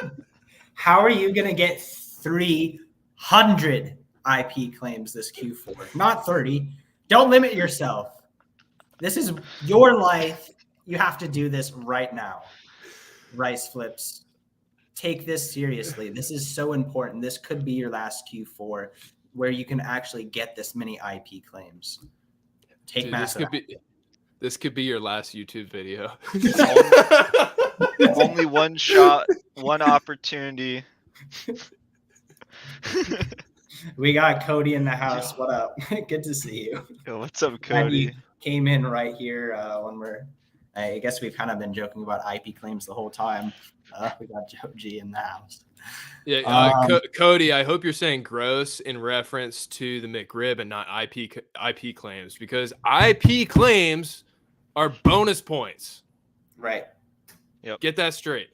How are you going to get 300 IP claims this Q4? Not 30. Don't limit yourself. This is your life. You have to do this right now. Rice Flips. Take this seriously. This is so important. This could be your last Q4 where you can actually get this many IP claims. Take Dude, massive. This could be your last YouTube video. Only one shot, one opportunity. We got Cody in the house. What up? Good to see you. Yo, what's up, Glad Cody? you came in right here when I guess we've kind of been joking about IP claims the whole time. We got Joe G in the house. Yeah, Cody, I hope you're saying gross in reference to the McRib and not IP claims, because IP claims are bonus points. Right. Yep. Get that straight.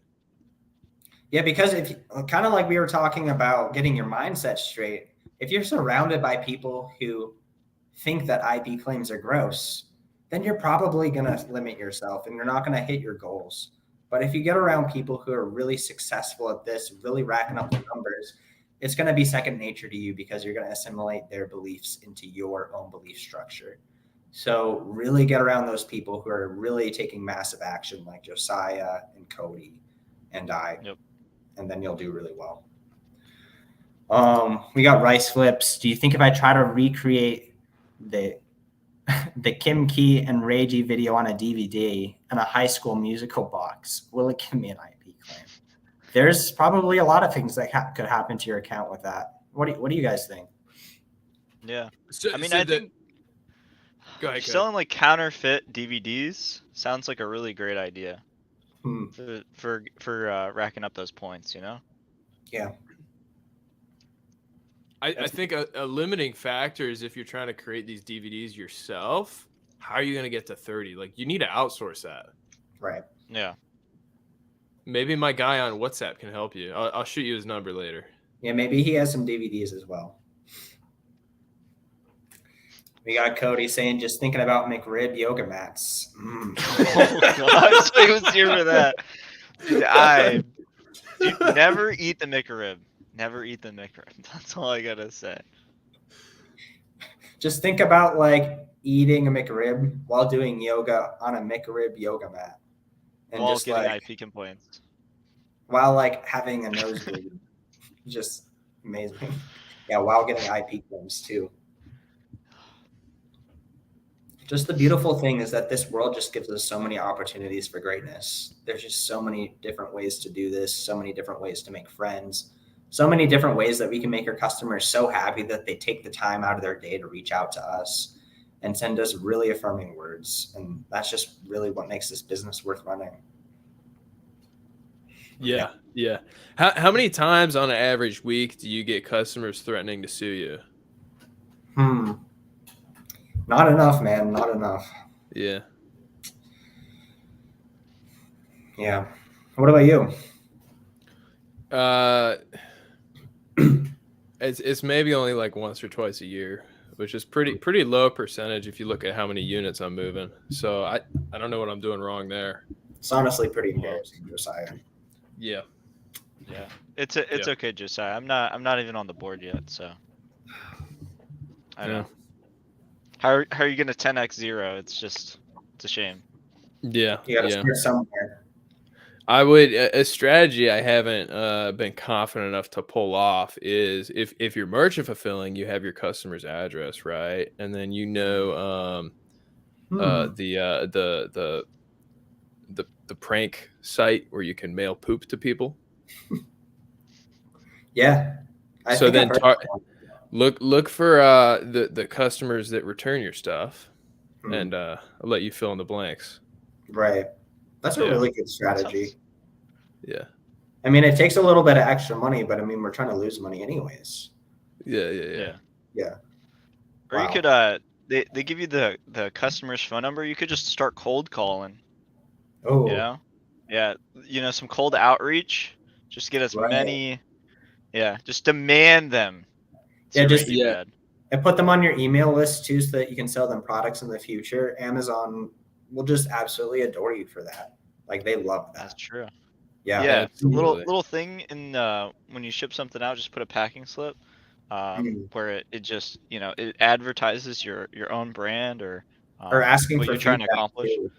Yeah, because if kind of like we were talking about getting your mindset straight, if you're surrounded by people who think that IP claims are gross, then you're probably going to limit yourself and you're not going to hit your goals. But if you get around people who are really successful at this, really racking up the numbers, it's going to be second nature to you because you're going to assimilate their beliefs into your own belief structure. So really get around those people who are really taking massive action like Josiah and Cody and I. Yep. And then you'll do really well. We got Rice Flips. Do you think if I try to recreate the Kim Key and Reiji video on a DVD and a High School Musical box, will it give me an IP claim? There's probably a lot of things that could happen to your account with that. What do you guys think? Yeah. So, I mean, so I think go ahead. selling like counterfeit DVDs sounds like a really great idea for racking up those points, Yeah. I think a limiting factor is if you're trying to create these DVDs yourself, how are you going to get to 30? Like, you need to outsource that. Right. Yeah. Maybe my guy on WhatsApp can help you. I'll shoot you his number later. Yeah, maybe he has some DVDs as well. We got Cody saying, just thinking about McRib yoga mats. Oh gosh, I was here for that. Dude, never eat the McRib. Never eat the McRib. That's all I gotta say. Just think about like eating a McRib while doing yoga on a McRib yoga mat. And While just getting like IP complaints. while like having a nosebleed. Just amazing. Yeah, while getting IP claims too. Just the beautiful thing is that this world just gives us so many opportunities for greatness. There's just so many different ways to do this, so many different ways to make friends, so many different ways that we can make our customers so happy that they take the time out of their day to reach out to us and send us really affirming words. And that's just really what makes this business worth running. Yeah. How many times on an average week do you get customers threatening to sue you? Not enough, man. Not enough. Yeah. Yeah. What about you? It's maybe only like once or twice a year, which is pretty low percentage if you look at how many units I'm moving. So I don't know what I'm doing wrong there. It's honestly pretty embarrassing, Josiah. Yeah. Yeah. It's okay, Josiah. I'm not even on the board yet, so I don't know. How are you gonna 10x 0? It's a shame. Yeah. You gotta start somewhere. I would a strategy I haven't been confident enough to pull off is if you're merchant fulfilling, you have your customer's address, right? And then the the prank site where you can mail poop to people. Yeah. So then look for the customers that return your stuff, and I'll let you fill in the blanks. Right. That's a really good strategy. Yeah. I mean, it takes a little bit of extra money, but I mean, we're trying to lose money anyways. Yeah. Or you could they give you the customer's phone number. You could just start cold calling. Oh. You know? Yeah. You know, some cold outreach. Just get as many. Yeah. Just demand them. And put them on your email list too, so that you can sell them products in the future. Amazon will just absolutely adore you for that. Like, they love that. That's true. Yeah. Yeah. Little thing in when you ship something out, just put a packing slip. Where it just, you know, it advertises your own brand or asking what for you're trying to accomplish. Too.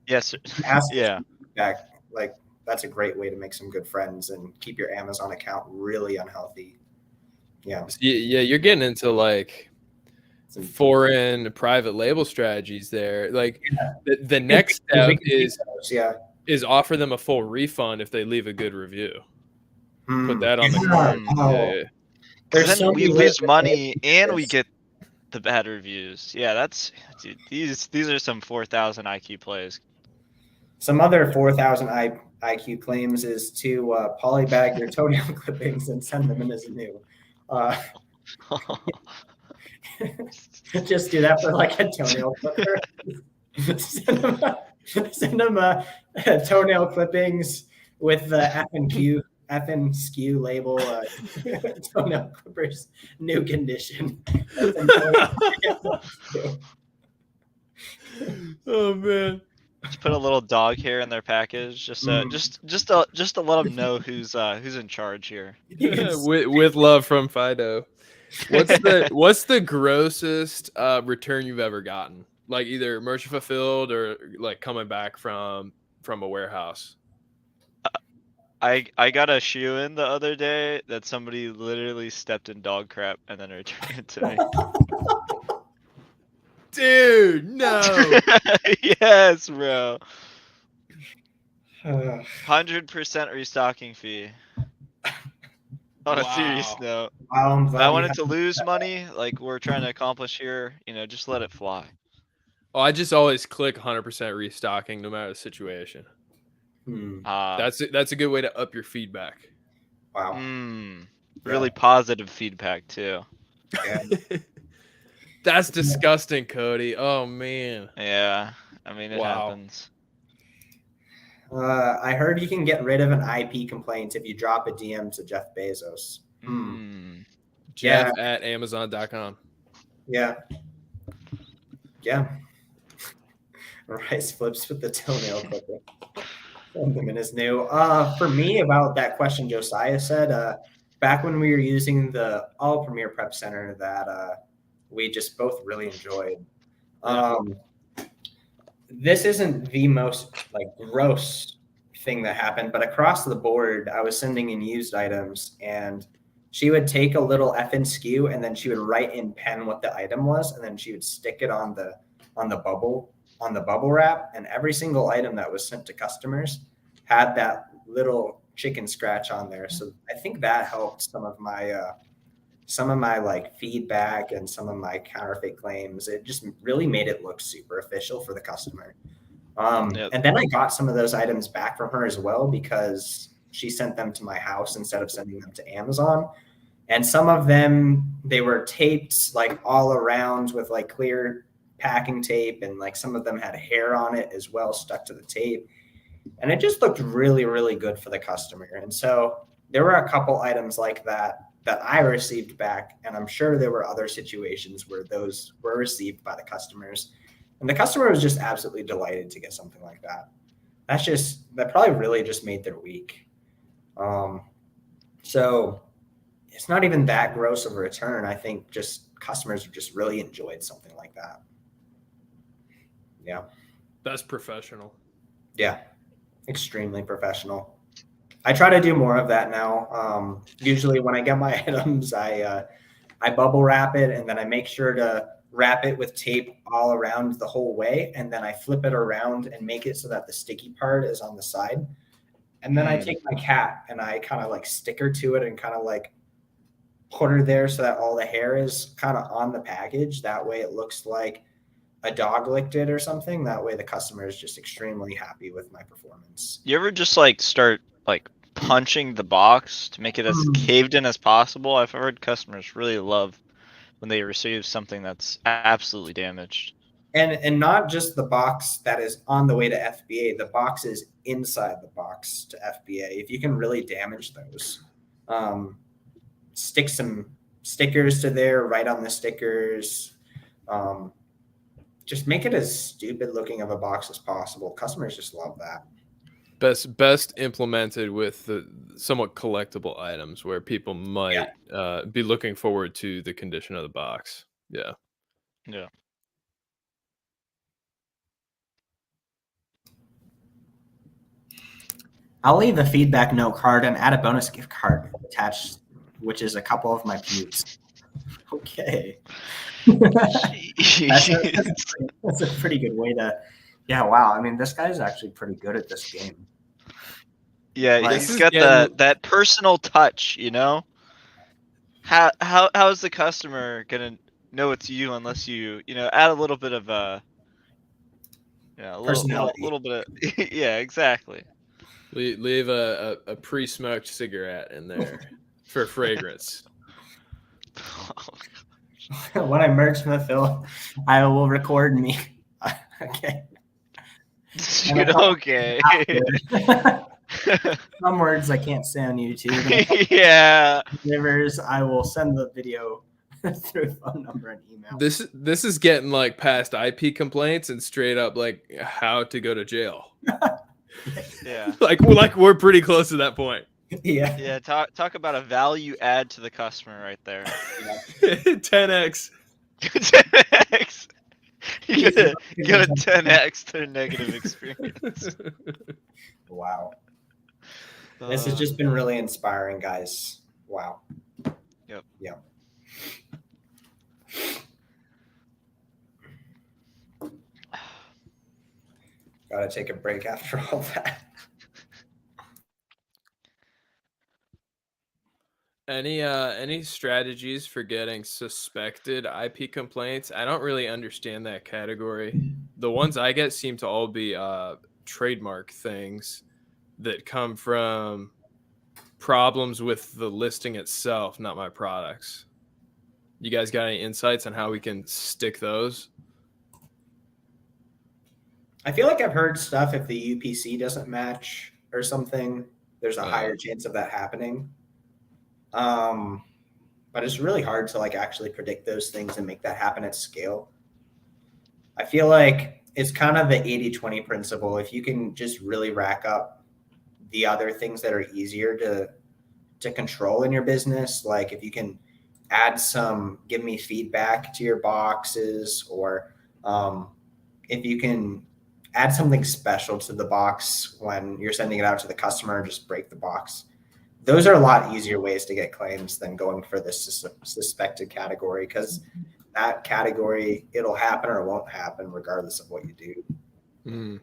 Yes. For feedback. Like, that's a great way to make some good friends and keep your Amazon account really unhealthy. Yeah. Yeah, you're getting into like foreign private label strategies there. Like the next step is offer them a full refund if they leave a good review. Put that on the card. Yeah. Then we lose money and we get the bad reviews. Yeah, that's dude, these are some 4,000 IQ plays. Some other 4,000 IQ claims is to polybag your toenail clippings and send them in as new. Just do that for like a toenail clipper. send them toenail clippings with the F and SKU label, toenail clippers, new condition. Oh man. Just put a little dog hair in their package, just to let them know who's in charge here. with love from Fido. What's the grossest return you've ever gotten? Like either merchant fulfilled or like coming back from a warehouse? I got a shoe in the other day that somebody literally stepped in dog crap and then returned it to me. Dude, no. Yes, bro. 100% restocking fee. On a serious note, if I wanted to lose money, like we're trying to accomplish here, you know, just let it fly. Oh, I just always click 100% restocking no matter the situation. That's a good way to up your feedback. Wow. Really positive feedback too. Yeah. That's disgusting, Cody. Oh man. Yeah, I mean it happens. I heard you can get rid of an IP complaint if you drop a DM to Jeff Bezos. Jeff at Amazon.com. Yeah. Rice flips with the toenail clipper. Something is new. For me, about that question Josiah said, back when we were using the All Premier Prep Center that we just both really enjoyed. This isn't the most like gross thing that happened, but across the board, I was sending in used items, and she would take a little FN SKU, and then she would write in pen what the item was, and then she would stick it on the bubble wrap, and every single item that was sent to customers had that little chicken scratch on there. So I think that helped some of my like feedback and some of my counterfeit claims. It just really made it look super official for the customer. And then I got some of those items back from her as well, because she sent them to my house instead of sending them to Amazon. And some of them, they were taped like all around with like clear packing tape, and like some of them had hair on it as well, stuck to the tape. And it just looked really, really good for the customer. And so there were a couple items like that I received back, and I'm sure there were other situations where those were received by the customers, and the customer was just absolutely delighted to get something like that. That probably really just made their week. So it's not even that gross of a return. I think just customers just really enjoyed something like that. Yeah. That's professional. Yeah. Extremely professional. I try to do more of that now. Usually when I get my items, I bubble wrap it, and then I make sure to wrap it with tape all around the whole way, and then I flip it around and make it so that the sticky part is on the side. And then I take my cat and I kind of like stick her to it and kind of like put her there so that all the hair is kind of on the package. That way it looks like a dog licked it or something. That way the customer is just extremely happy with my performance. You ever just like start like punching the box to make it as caved in as possible? I've heard customers really love when they receive something that's absolutely damaged. And not just the box that is on the way to FBA, the box is inside the box to FBA. If you can really damage those, stick some stickers to there, write on the stickers. Just make it as stupid looking of a box as possible. Customers just love that. Best implemented with the somewhat collectible items where people might be looking forward to the condition of the box. Yeah. Yeah. I'll leave a feedback note card and add a bonus gift card attached, which is a couple of my pubes. Okay. That's a pretty good way to, yeah, wow. I mean, this guy's actually pretty good at this game. Yeah, Like, he's got that personal touch, you know? How's the customer gonna know it's you unless you add a little bit of personality. little bit of yeah, exactly. Leave a pre-smoked cigarette in there for fragrance. When I merge the Phil, I will record me. Okay. Dude, okay. Some words I can't say on YouTube. Yeah. Rivers, I will send the video through phone number and email. This is getting like past IP complaints and straight up like how to go to jail. Yeah. Like we're pretty close to that point. Yeah. Yeah. Talk about a value add to the customer right there. 10x. 10x. You gotta 10x their negative experience. Wow. This has just been really inspiring, guys. Wow. Yep. Yeah. Gotta take a break after all that. Any strategies for getting suspected IP complaints? I don't really understand that category. The ones I get seem to all be trademark things that come from problems with the listing itself, not my products. You guys got any insights on how we can stick those? I feel like I've heard stuff if the UPC doesn't match or something, there's a higher chance of that happening. But it's really hard to like actually predict those things and make that happen at scale. I feel like it's kind of the 80-20 principle. If you can just really rack up the other things that are easier to control in your business, like if you can add some give me feedback to your boxes, or if you can add something special to the box when you're sending it out to the customer, just break the box. Those are a lot easier ways to get claims than going for this suspected category, because that category, it'll happen or it won't happen regardless of what you do.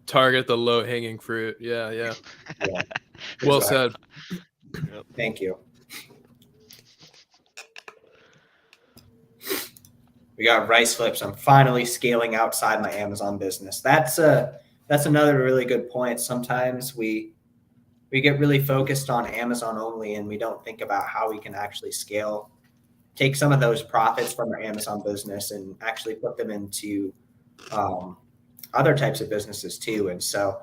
Target the low-hanging fruit. Yeah. Well said. Yep. Thank you. We got rice flips. I'm finally scaling outside my Amazon business. That's another really good point. Sometimes we get really focused on Amazon only, and we don't think about how we can actually scale, take some of those profits from our Amazon business and actually put them into other types of businesses too. And so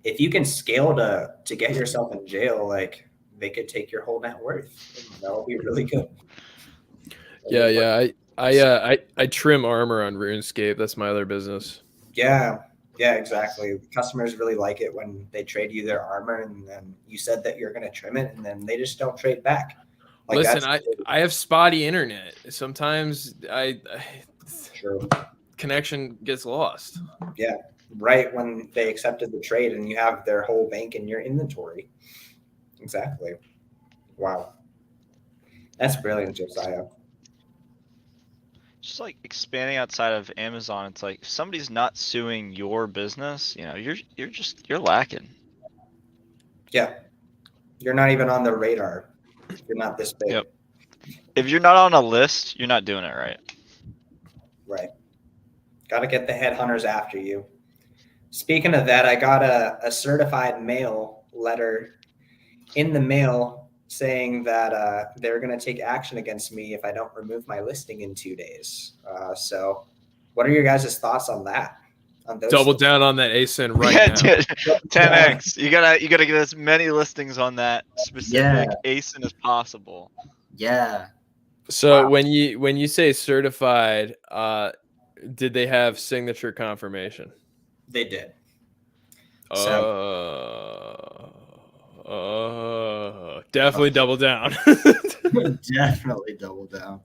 if you can scale to get yourself in jail, like they could take your whole net worth. That'll be really good. Yeah. I trim armor on RuneScape. That's my other business. Yeah, exactly. Customers really like it when they trade you their armor, and then you said that you're going to trim it, and then they just don't trade back. Like, listen, I have spotty internet. Sometimes connection gets lost. Yeah, right when they accepted the trade, and you have their whole bank in your inventory. Exactly. Wow, that's brilliant, Josiah. just like expanding outside of Amazon, it's like if somebody's not suing your business, you know, you're lacking. Yeah. You're not even on their radar. You're not this big. Yep. If you're not on a list, you're not doing it right. Right. Got to get the headhunters after you. Speaking of that, I got a certified mail letter in the mail saying that they're going to take action against me if I don't remove my listing in 2 days. So what are your guys' thoughts on that? On those Double things? down on that ASIN right Yeah, now. dude, 10x. You gotta get as many listings on that specific ASIN as possible. Yeah. So Wow. when you say certified, did they have signature confirmation? They did. Definitely double down. Definitely double down.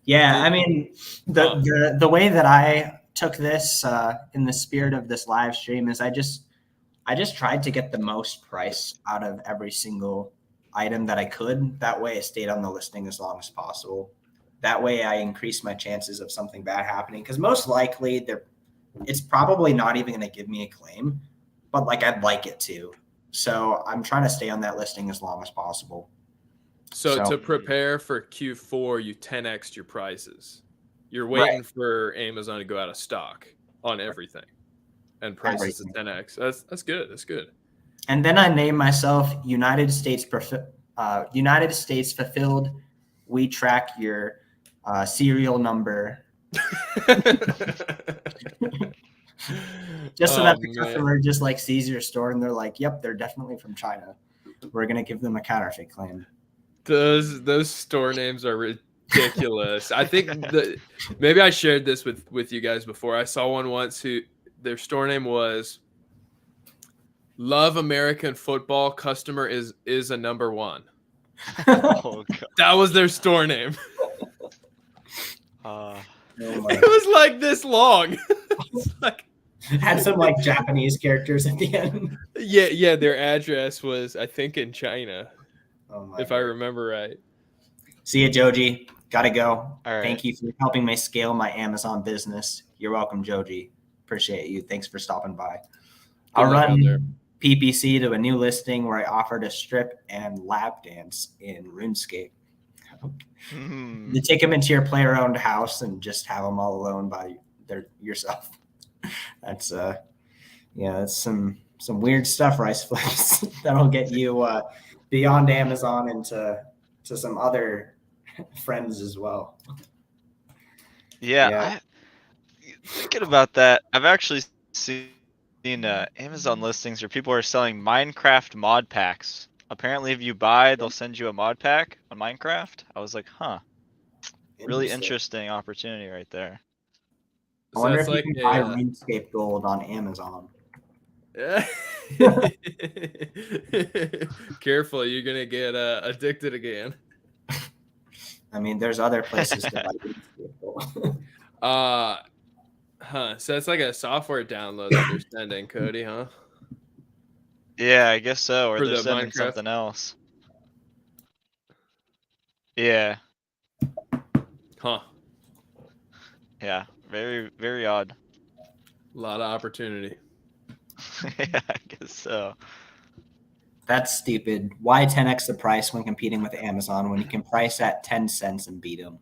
Yeah, I mean, the way that I took this in the spirit of this live stream is I just tried to get the most price out of every single item that I could. That way, it stayed on the listing as long as possible. That way, I increased my chances of something bad happening because most likely it's probably not even going to give me a claim, but like I'd like it to. So I'm trying to stay on that listing as long as possible. So to prepare for Q4, you 10x'd your prices. You're waiting for Amazon to go out of stock on everything, and prices to 10x. That's good. That's good. And then I named myself United States Fulfilled. We track your serial number. Just so that the customer just like sees your store and they're like, yep, they're definitely from China. We're going to give them a counterfeit claim. Those store names are ridiculous. I think maybe I shared this with you guys before. I saw one once who their store name was Love American Football. Customer is a number one. Oh, God. That was their store name. It was like this long. Like, had some like Japanese characters at the end. Yeah. Their address was, I think, in China, if I remember right. See you, Joji. Gotta go. All right. Thank you for helping me scale my Amazon business. You're welcome, Joji. Appreciate you. Thanks for stopping by. I'll run PPC to a new listing where I offered a strip and lap dance in RuneScape. You take them into your player-owned house and just have them all alone by yourself. That's that's some weird stuff, Rice Flips. That'll get you beyond Amazon into some other friends as well. Yeah. Thinking about that, I've actually seen Amazon listings where people are selling Minecraft mod packs. Apparently, if you buy, they'll send you a mod pack on Minecraft. I was like, really interesting opportunity right there. I wonder if you can buy RuneScape Gold on Amazon. Careful, you're gonna get addicted again. I mean, there's other places to buy RuneScape Gold. So it's like a software download that they're sending, Cody, huh? Yeah, I guess so. Or For they're the sending Minecraft? something else. Yeah. Huh. Yeah. Very, very odd. A lot of opportunity. Yeah, I guess so. That's stupid. Why 10x the price when competing with Amazon when you can price at 10 cents and beat them?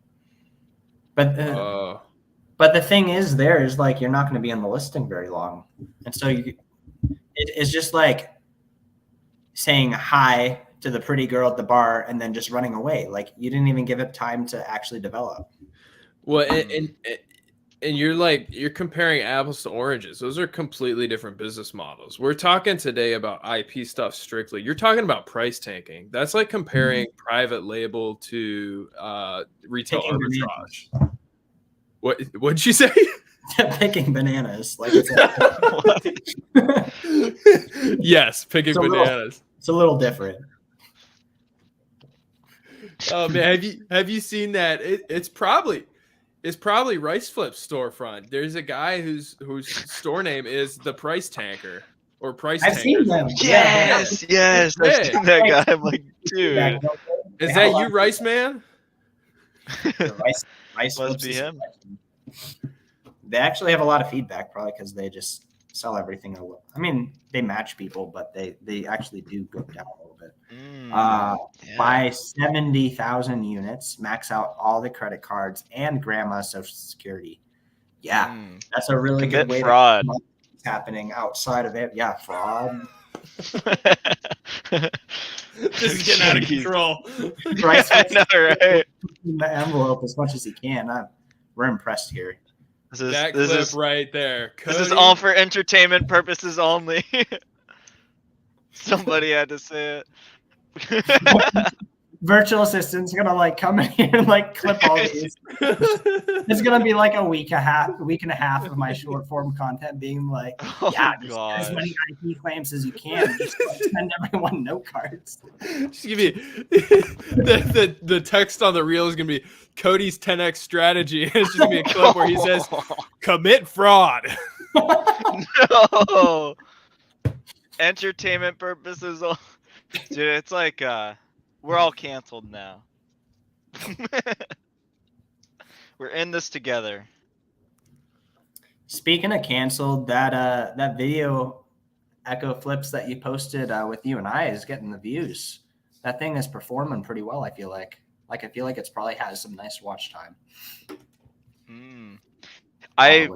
But the thing is, like you're not going to be on the listing very long, and so it's just like saying hi to the pretty girl at the bar and then just running away. Like you didn't even give it time to actually develop. Well, and you're comparing apples to oranges. Those are completely different business models. We're talking today about IP stuff strictly. You're talking about price tanking. That's like comparing private label to retail arbitrage. What'd you say? Picking bananas. Like yes, picking bananas. It's a little different. Oh man, have you seen that? It's probably Rice Flip's storefront. There's a guy whose store name is the Price Tanker or Price. I've seen them. Yes. I've seen that guy. I'm like, dude, is that you, Rice Man? Rice. Rice Must Flips be is him. they actually have a lot of feedback, probably because they just sell everything. I mean, they match people, but they actually do go down a little bit. Yeah. Buy 70,000 units, max out all the credit cards and grandma's social security. Yeah, that's a really Commit good way fraud. to what's happening outside of it. Yeah, fraud. This is getting out of control. Rice I know, right? in the envelope as much as he can. We're impressed here. That clip right there. This is all for entertainment purposes only. Somebody had to say it. Virtual assistant's gonna like come in here and like clip all these. It's gonna be like a week and a half of my short form content being like, yeah, just get as many IP claims as you can. Just like, send everyone note cards. Just give me the text on the reel is gonna be Cody's 10x strategy. It's just gonna be a clip where he says, "Commit fraud." No. Entertainment purposes. Dude, it's like we're all canceled now. We're in this together. Speaking of canceled, that video Ecco Flips that you posted with you and I is getting the views. That thing is performing pretty well. I feel like it's probably has some nice watch time. I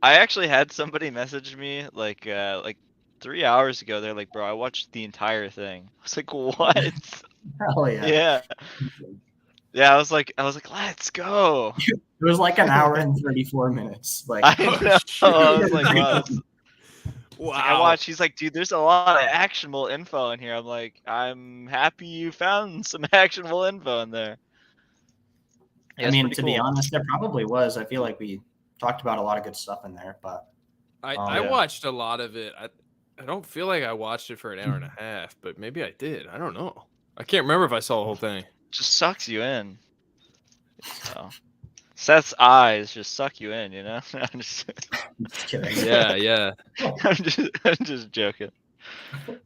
actually had somebody message me like 3 hours ago. They're like, bro, I watched the entire thing. I was like, what? Hell yeah. Yeah, I was like, let's go. It was like an hour and 34 minutes. Like, I know. I was like, wow. Wow. I watched. He's like, dude, there's a lot of actionable info in here. I'm like, I'm happy you found some actionable info in there. Yeah, I mean, to be honest, there probably was. I feel like we talked about a lot of good stuff in there, but I watched a lot of it. I don't feel like I watched it for an hour and a half, but maybe I did. I don't know. I can't remember if I saw the whole thing. Just sucks you in. So Seth's eyes just suck you in, you know? I'm just kidding. Yeah. I'm just joking.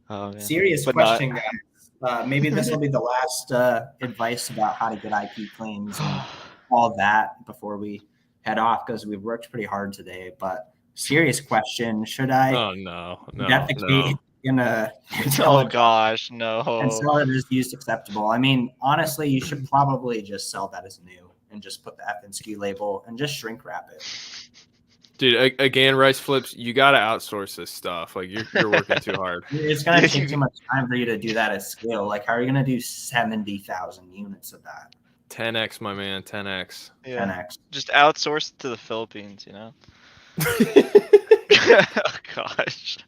Oh, man. Serious question, guys. Maybe this will be the last advice about how to get IP claims and all that before we head off, because we've worked pretty hard today. But serious question: should I? Oh no. In a oh gosh, no. And sell it as used acceptable. I mean, honestly, you should probably just sell that as new and just put the FNSKU label and just shrink wrap it. Dude, again, Rice Flips, you got to outsource this stuff. Like you're working too hard. It's going to take too much time for you to do that at scale. Like, how are you going to do 70,000 units of that? 10x, my man, 10x. Yeah. 10x. Just outsource it to the Philippines, you know? Oh, gosh.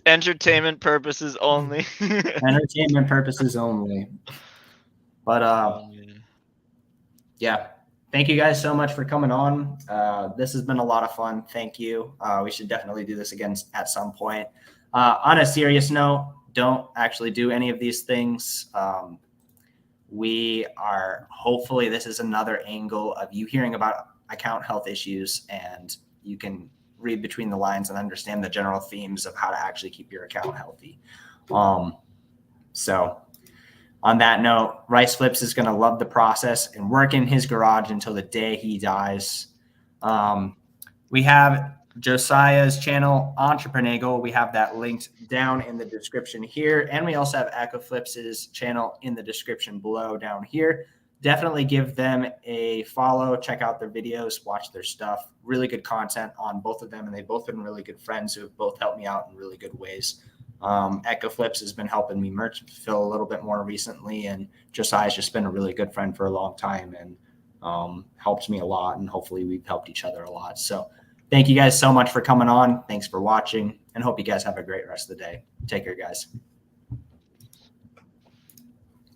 Entertainment purposes only. Entertainment purposes only. But yeah, thank you guys so much for coming on. This has been a lot of fun. Thank you. We should definitely do this again at some point. On a serious note, don't actually do any of these things. We are hopefully this is another angle of you hearing about account health issues, and you can read between the lines and understand the general themes of how to actually keep your account healthy. So on that note, Rice Flips is going to love the process and work in his garage until the day he dies. We have Josiah's channel, Entreprenagel. We have that linked down in the description here. And we also have Ecco Flips' channel in the description below down here. Definitely give them a follow, check out their videos, watch their stuff. Really good content on both of them, and they've both been really good friends who have both helped me out in really good ways. Ecco Flips has been helping me merch fill a little bit more recently, and Josiah's just been a really good friend for a long time and helped me a lot, and hopefully we've helped each other a lot. So thank you guys so much for coming on. Thanks for watching, and hope you guys have a great rest of the day. Take care, guys.